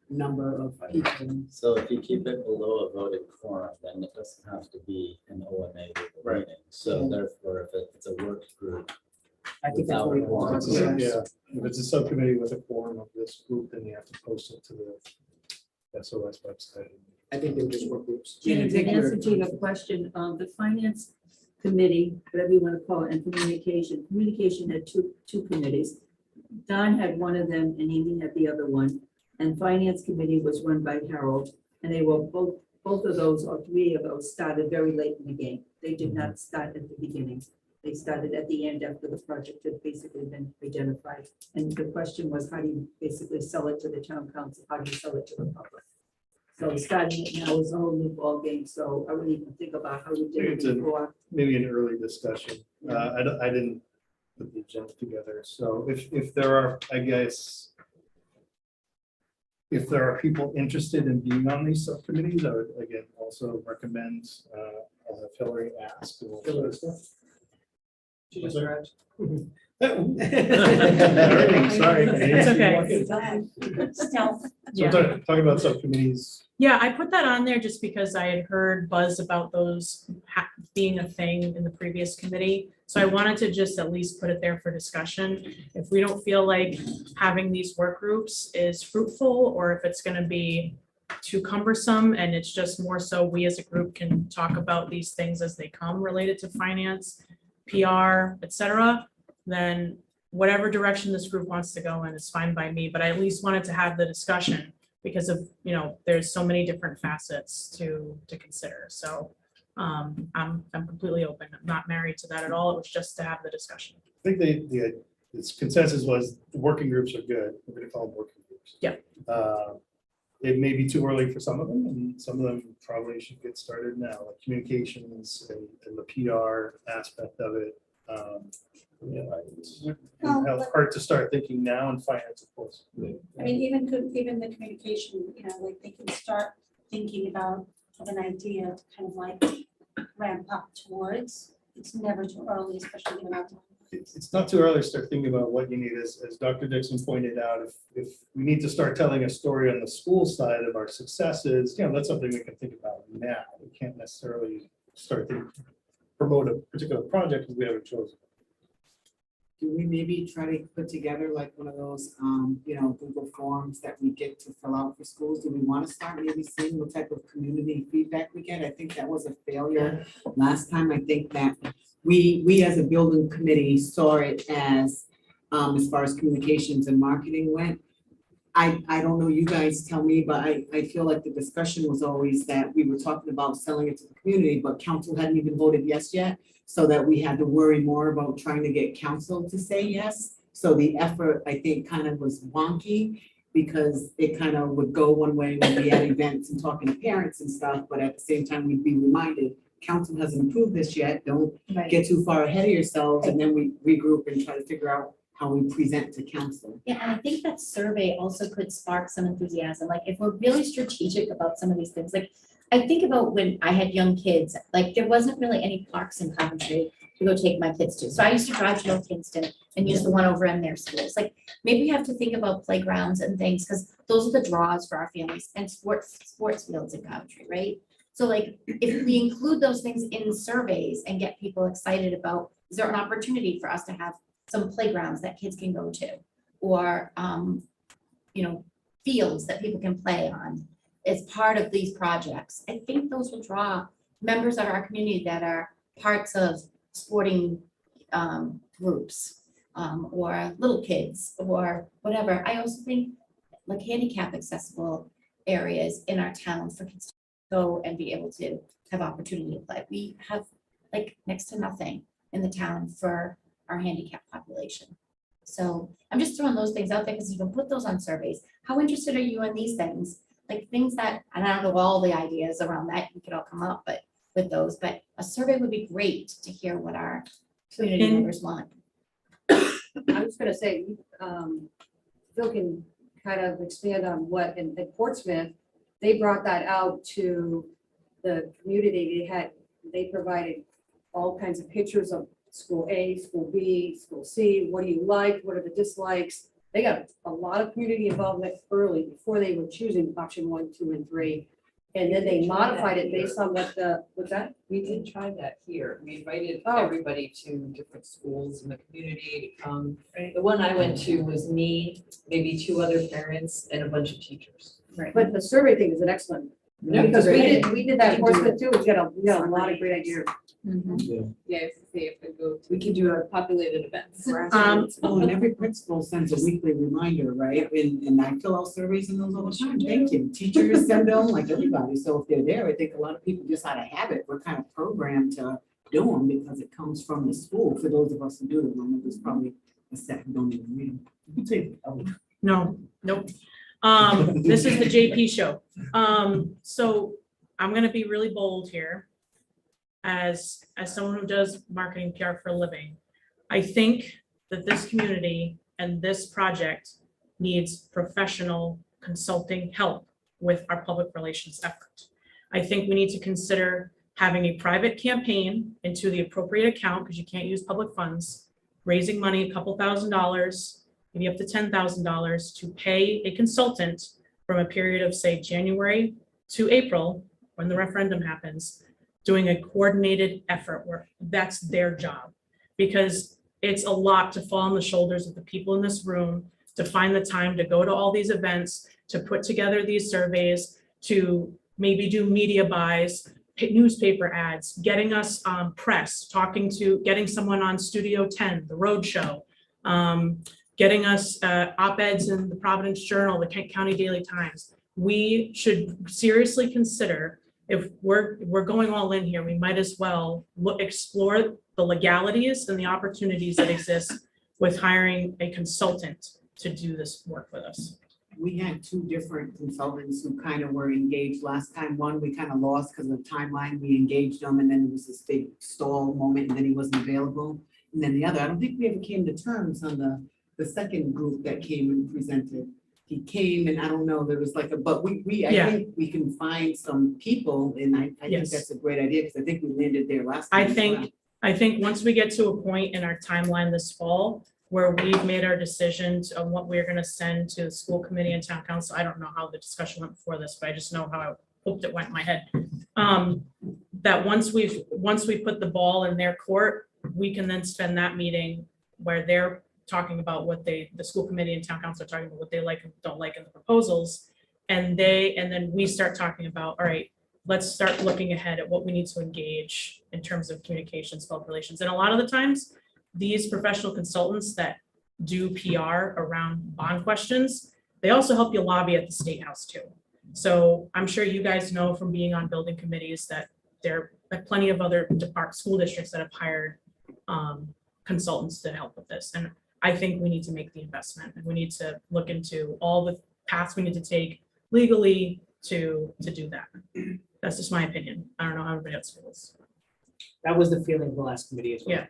number of people. So if you keep it below a voting quorum, then it doesn't have to be an OMA with a Right. meeting. So therefore, if it's a work group. I think that's what we without a want. quorum, Yeah, if it's a subcommittee with a quorum of this group, then you have to post it to the SOS website. I think they're just work groups. In answer to your question, the finance committee, whatever you want to call it, and communication had two committees. Don had one of them and Amy had the other one. And finance committee was run by Harold, and they were both of those, or 3 of those, started very late in the game. They did not start at the beginning. They started at the end after the project had basically been identified. And the question was, how do you basically sell it to the town council? How do you sell it to the public? So starting it now is a whole new ballgame, so I wouldn't even think about how we did It's it a- before. Maybe an early discussion. I didn't put the agenda together. So if there are, I guess, if there are people interested in being on these subcommittees, I would again also recommend, I'll have Hillary ask. and we'll- She just arrived. Everything, sorry. It's So okay. we're talking about subcommittees. Yeah, I put that on there just because I had heard buzz about those being a thing in the previous committee. So I wanted to just at least put it there for discussion. If we don't feel like having these work groups is fruitful, or if it's gonna be too cumbersome and it's just more so we as a group can talk about these things as they come related to finance, PR, et cetera, then whatever direction this group wants to go in is fine by me, but I at least wanted to have the discussion because of, there's so many different facets to consider. So I'm completely open. I'm not married to that at all. It was just to have the discussion. I think its consensus was the working groups are good. We're gonna call them working groups. Yeah. It may be too early for some of them, and some of them probably should get started now, like communications and the PR aspect of it. Yeah, it's hard to start thinking now in finance, of course. I mean, even the communication, you know, like they can start thinking about an idea to kind of like ramp up towards. It's never too early, especially given our time. It's not too early to start thinking about what you need, as Dr. Dixon pointed out, if we need to start telling a story on the school side of our successes, you know, that's something we can think about now. We can't necessarily start to promote a particular project because we haven't chosen. Do we maybe try to put together like one of those, you know, Google Forms that we get to fill out for schools? Do we want to start maybe seeing what type of community feedback we get? I think that was a failure last time. I think that we as a building committee saw it as far as communications and marketing went. I don't know, you guys tell me, but I feel like the discussion was always that we were talking about selling it to the community, but council hadn't even voted yes yet. So that we had to worry more about trying to get council to say yes. So the effort, I think, kind of was wonky because it kind of would go one way when we had events and talking to parents and stuff, but at the same time, we'd be reminded, council hasn't approved this yet, don't get too far ahead of yourselves, and then we regroup and try to figure out how we present to council. Yeah, and I think that survey also could spark some enthusiasm, like if we're really strategic about some of these things, like I think about when I had young kids, like there wasn't really any parks in Coventry to go take my kids to. So I used to drive to North Kingston and use the one over in their schools. Like maybe we have to think about playgrounds and things, because those are the draws for our families, and sports fields in Coventry, right? So like if we include those things in surveys and get people excited about, is there an opportunity for us to have some playgrounds that kids can go to, or you know, fields that people can play on as part of these projects? I think those will draw members of our community that are parts of sporting groups, or little kids or whatever. I also think like handicap accessible areas in our town for kids to go and be able to have opportunity to play. We have like next to nothing in the town for our handicap population. So I'm just throwing those things out there because you can put those on surveys. How interested are you in these things? Like things that, and I don't know all the ideas around that, you could all come up, but with those, but a survey would be great to hear what our community members want. I was gonna say, Phil can kind of expand on what in Portsmouth, they brought that out to the community. They provided all kinds of pictures of school A, school B, school C. What do you like? What are the dislikes? They got a lot of community involvement early before they were choosing option 1, 2, and 3. And then they modified it based on what's that? We did try that here. We invited everybody to different schools in the community to come. The one I went to was me, maybe 2 other parents, and a bunch of teachers. Right. But the survey thing is an excellent. Yeah, Because great. we did that in Portsmouth too. We got a lot of great ideas. Yeah, if we go to. We can do a populated events. Oh, and every principal sends a weekly reminder, right? And I fill out surveys in those all the time. Thank you. Teachers send them, like everybody. So if they're there, I think a lot of people just out of habit, we're kind of programmed to do them because it comes from the school. For those of us who do them, I know there's probably a set who don't even read them. You can take it. No, nope. This is the JP show. So I'm gonna be really bold here. As someone who does marketing PR for a living, I think that this community and this project needs professional consulting help with our public relations effort. I think we need to consider having a private campaign into the appropriate account, because you can't use public funds, raising money, a couple $1,000s, maybe up to $10,000 to pay a consultant from a period of, say, January to April, when the referendum happens, doing a coordinated effort where that's their job. Because it's a lot to fall on the shoulders of the people in this room to find the time to go to all these events, to put together these surveys, to maybe do media buys, newspaper ads, getting us press, getting someone on Studio 10, the road show, getting us op-eds in the Providence Journal, the Kent County Daily Times. We should seriously consider, if we're going all in here, we might as well explore the legalities and the opportunities that exist with hiring a consultant to do this work with us. We had two different consultants who kind of were engaged last time. One, we kind of lost because of the timeline. We engaged them and then there was this big stall moment and then he wasn't available. And then the other, I don't think we ever came to terms on the second group that came and presented. He came and I don't know, there was like but I Yeah. think we can find some people and I think Yes. that's a great idea because I think we landed there last time. I think once we get to a point in our timeline this fall where we've made our decisions on what we're gonna send to the school committee and town council, I don't know how the discussion went before this, but I just know how I hoped it went in my head. That once we put the ball in their court, we can then spend that meeting where they're talking about what the school committee and town council are talking about what they like and don't like in the proposals. And then we start talking about, all right, let's start looking ahead at what we need to engage in terms of communications, public relations. And a lot of the times, these professional consultants that do PR around bond questions, they also help you lobby at the State House too. So I'm sure you guys know from being on building committees that there are plenty of other school districts that have hired consultants to help with this. And I think we need to make the investment and we need to look into all the paths we need to take legally to do that. That's just my opinion. I don't know how everybody else feels. That was the feeling of the last committee as well. Yeah.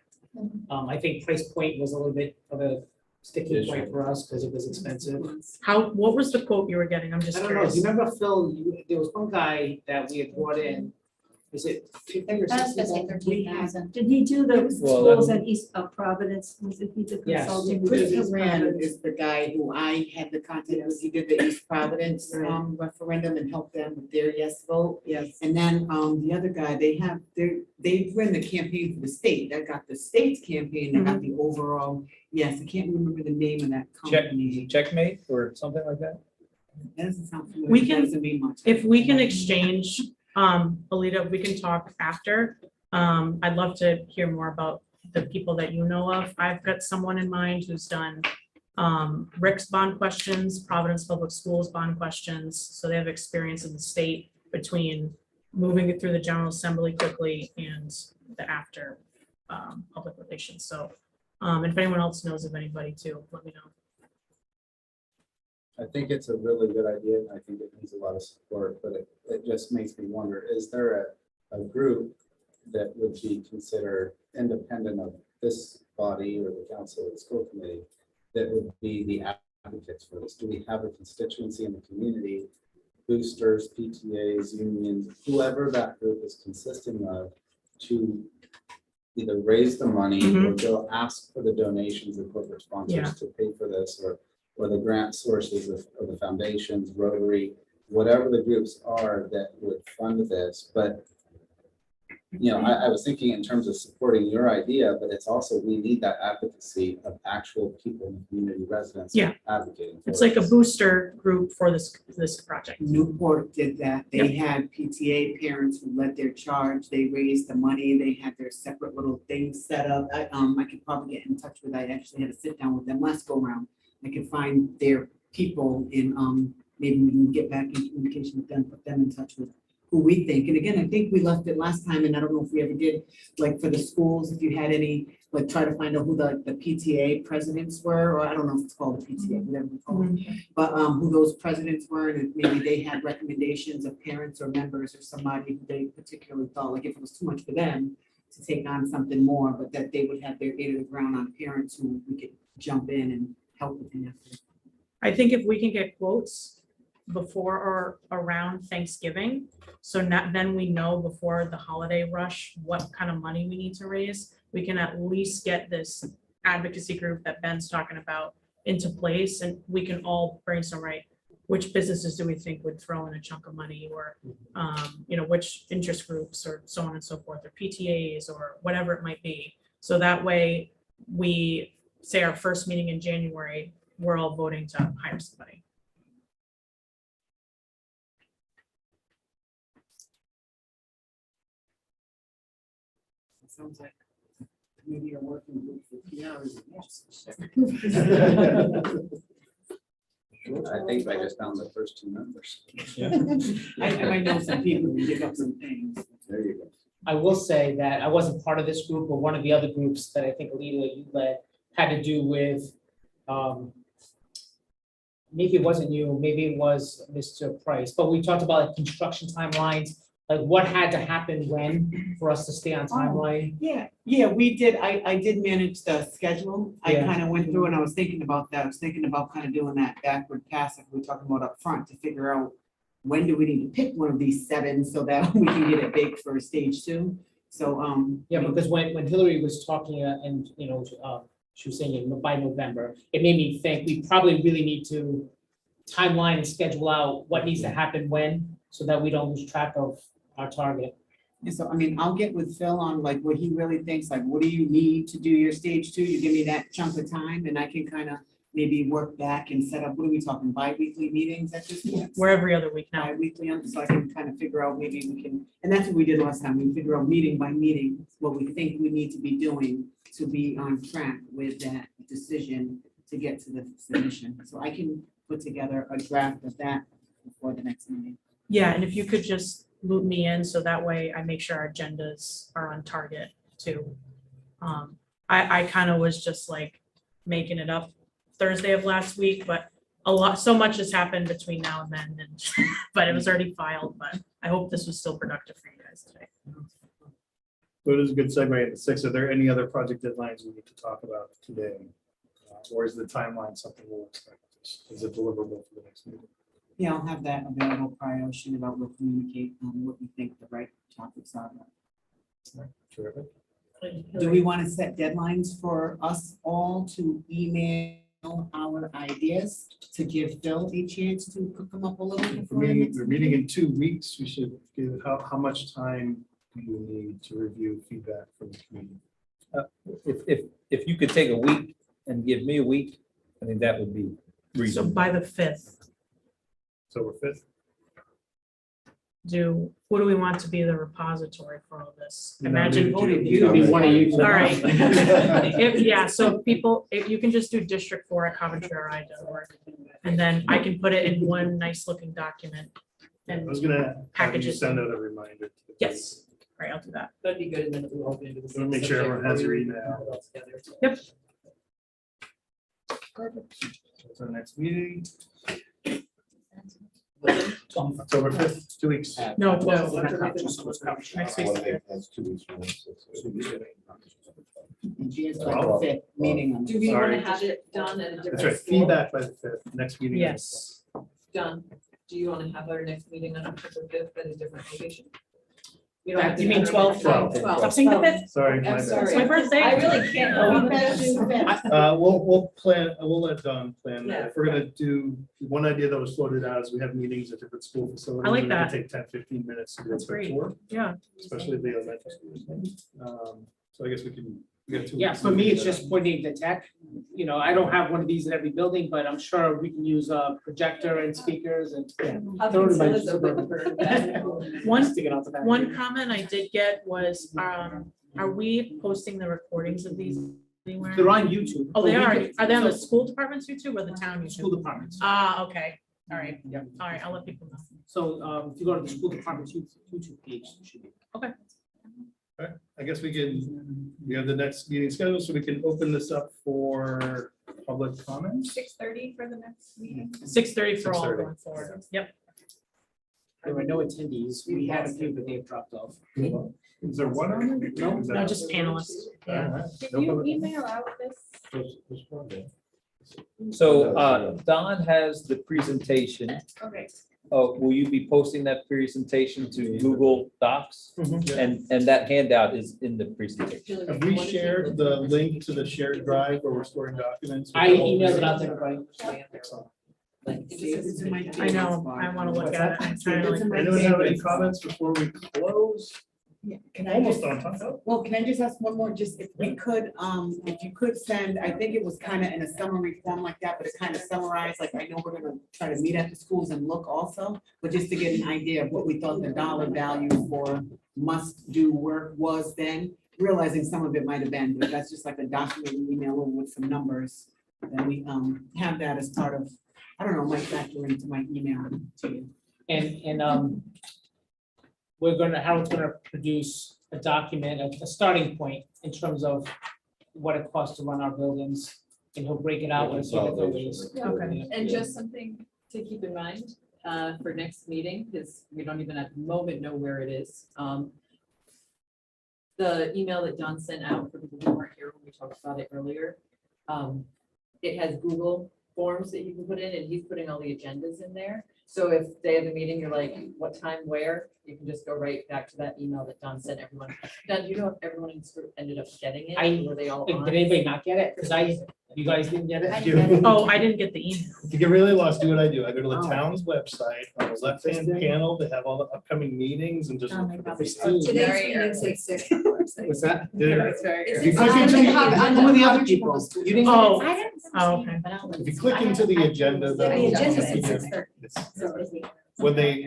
I think price point was a little bit of a sticking point for us because it was expensive. What was the quote you were getting? I'm just I don't know, do curious. you remember Phil, there was one guy that we had brought in, was it 50 or I was gonna say 60? 13,000. Did he do the Well, schools at East Providence? Was it he the Yes. consulting? with Chris East Moran Providence? is the guy who I had the contact with. He did the East Providence Right. referendum and helped them with their yes vote. Yes. And then the other guy, they ran the campaign for the state. I got the state's campaign, I got the overall, yes, I can't remember the name of that company. Checkmate or something like that? That doesn't sound familiar. We That can- doesn't mean much. If we can exchange, Alita, we can talk after. I'd love to hear more about the people that you know of. I've got someone in mind who's done Rick's bond questions, Providence Public Schools bond questions. So they have experience in the state between moving it through the General Assembly quickly and the after public relations. So if anyone else knows of anybody too, let me know. I think it's a really good idea, and I think it needs a lot of support, but it just makes me wonder, is there a group that would be considered independent of this body or the council or the school committee that would be the advocates for this? Do we have a constituency in the community, boosters, PTAs, unions, whoever that group is consisting of, to either raise the money or go ask for the donations of corporate sponsors Yeah. to pay for this, or the grant sources of the foundations, Rotary, whatever the groups are that would fund this. But, you know, I was thinking in terms of supporting your idea, but it's also, we need that advocacy of actual people in the community, residents Yeah. advocating. for It's like a this. booster group for this project. Newport did that. They had PTA parents who led their charge. They raised the money. They had their separate little things set up. I could probably get in touch with, I actually had a sit down with them last go round. I can find their people in, maybe we can get back in communication with them, put them in touch with who we think. And again, I think we left it last time, and I don't know if we ever did, like for the schools, if you had any, like try to find out who the PTA presidents were, or I don't know if it's called the PTA, whatever we call it. But who those presidents were, and if maybe they had recommendations of parents or members or somebody who they particularly thought, like if it was too much for them to take on something more, but that they would have their ear to the ground on parents who we could jump in and help with the effort. I think if we can get quotes before or around Thanksgiving, so then we know before the holiday rush, what kind of money we need to raise, we can at least get this advocacy group that Ben's talking about into place, and we can all brainstorm, right? Which businesses do we think would throw in a chunk of money, or, you know, which interest groups or so on and so forth, or PTAs or whatever it might be. So that way we say our first meeting in January, we're all voting to hire somebody. It sounds like maybe a working group for PR is I think I just found the first two members. I know some people who give up some things. There you go. I will say that I wasn't part of this group, but one of the other groups that I think Alita you led had to do with, maybe it wasn't you, maybe it was Mr. Price, but we talked about like construction timelines, like what had to happen when for us to stay on timeline. Yeah, we did, I did manage the schedule. I Yeah. kind of went through and I was thinking about that. I was thinking about kind of doing that backward pass like we were talking about up front to figure out when do we need to pick one of these 7 so that we can get it baked for stage 2. So, Yeah, because when Hillary was talking and, you know, she was saying by November, it made me think we probably really need to timeline and schedule out what needs to happen when, so that we don't lose track of our target. and so, I mean, I'll get with Phil on like what he really thinks, like, what do you need to do your stage 2? You give me that chunk of time and I can kind of maybe work back and set up, what are we talking, bi-weekly meetings at this point? We're every other week now. Bi-weekly, so I can kind of figure out, maybe we can, and that's what we did last time, we figure out meeting by meeting what we think we need to be doing to be on track with that decision to get to the submission. So I can put together a draft of that before the next meeting. Yeah, and if you could just loop me in, so that way I make sure our agendas are on target too. I kind of was just like making it up Thursday of last week, but so much has happened between now and then, and but it was already filed, but I hope this was still productive for you guys today. So it is a good segue into 6. Are there any other project deadlines we need to talk about today? Or is the timeline something we'll expect? Is it deliverable for the next meeting? Yeah, I'll have that available prior, Ocean, about we'll communicate what we think the right topics are. Terrific. Do we want to set deadlines for us all to email our ideas to give Phil a chance to cook them up a little bit? We're meeting in 2 weeks. We should give, how much time do you need to review feedback from the community? If you could take a week and give me a week, I think that would be So reasonable. by the 5th, So we're 5th. who do we want to be the repository for all this? You Imagine. nominated You would be one of you. All right. If you can just do district4@coventryri.org, and then I can put it in one nice looking document. I And was gonna have package you it. send out a reminder. to the Yes, all right, I'll do that. That'd be good, and then we'll open into the. We'll make sure everyone has your email. Yep. That's our next meeting. October 5th, 2 weeks. No, Next week. That's 2 weeks from now. And she has like a 5th meeting on. Do we want Sorry. to have it done at a different? That's right, school? feedback by the 5th, next meeting. Yes. Done. Do you want to have our next meeting on October 5th at a different location? You don't have to You mean do it 12? every time. 12. Stop saying the 5th. Sorry, my I'm bad. sorry. It's my birthday. I really can't. We better do that. We'll plan, we'll let Don plan. Yeah. If we're gonna do, one idea that was floated out is we have meetings at different school facilities. I like and we can that. Take 10-15 minutes to do a That's quick great. tour, Yeah, especially the elementary schools. So I guess we got 2 weeks. Yeah, for me, it's just coordinating the tech. You know, I don't have one of these in every building, but I'm sure we can use a projector and speakers and. I'll Throw it in my- consider the Whitford that. one, Stick it out the back. one comment I did get was, are we posting the recordings of these anywhere? They're on YouTube. Oh, they So we are. could- Are they on the so- school department's YouTube or the town School YouTube? departments. Ah, okay. All right. Yeah. All right, I'll let people know. So if you go to the school department's YouTube page, it should be. I guess we have the next meeting scheduled, so we can open this up for public comments. 6:30 for the next meeting. 6:30 for all 6:30. going forward. Yep. There were no attendees. We had a few, but they've dropped off. Is there one on it? No, Is that- No, just panelists. All right. Did No you public- email out this? So Don has the presentation. Okay. Will you be posting that presentation to Google Docs? And that handout is in the presentation. Have we shared the link to the shared drive where we're storing documents? I emailed it out to everybody. Excellent. I know, I want to look at it. I'm trying to like. Anyone have any comments before we close? Can I Almost just, on time. well, can I just ask one more, just if we could, if you could send, I think it was kind of in a summary form like that, but it kind of summarized, like, I know we're gonna try to meet at the schools and look also, but just to get an idea of what we thought the dollar value for must-do work was then, realizing some of it might have been, but that's just like a document we email over with some numbers. Then we, have that as part of, I don't know, might factor into my email to you. And Harold's gonna produce a document, a starting point in terms of what it costs to run our buildings, and he'll break it out with sort of the ways. Okay. And just something to keep in mind for next meeting, because we don't even at the moment know where it is. The email that Don sent out for people who weren't here when we talked about it earlier, it has Google Forms that you can put in, and he's putting all the agendas in there. So if day of the meeting, you're like, what time, where, you can just go right back to that email that Don sent everyone. Don, do you know if everyone in Spru- ended up getting it? I- or Were they all Did on? anybody not get it? Because you guys didn't get I it? didn't get it. Oh, I didn't get the email. If you get really lost, do what I do. I go to the Oh. town's website, on the left-hand panel, they have all the upcoming meetings and just. Oh, my look for God. Christine. Today's Very meeting says 6 on the website. What's that? It's very Is If you it click on into the the- cover- on Who are the other cover people? sheet? You didn't get Oh. I didn't. Oh, okay. If you click into the agenda, Yeah, then. the agenda's at Yeah. 6:30. It's- When they,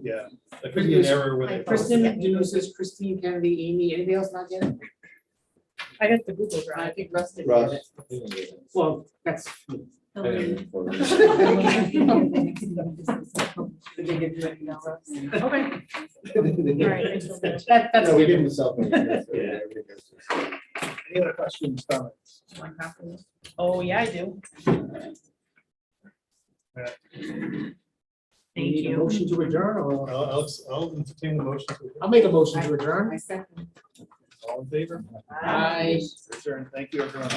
yeah, that could be an error where they. Kristen, Denousis, Christine Kennedy, Amy, anybody else not get it? I got the Google I Drive. think Russ didn't get Russ. it. Well, that's. I didn't look for it. Did they give you an email? Russ? Okay. All right, thanks for that. That's. No, we a gave given. him the cell phone. Any other questions, comments? Oh, yeah, I do. We Thank need a you. motion to adjourn or? I'll entertain the motion. I'll make a motion to adjourn. I second. All in favor? Aye. Adjourn. Thank you, everyone.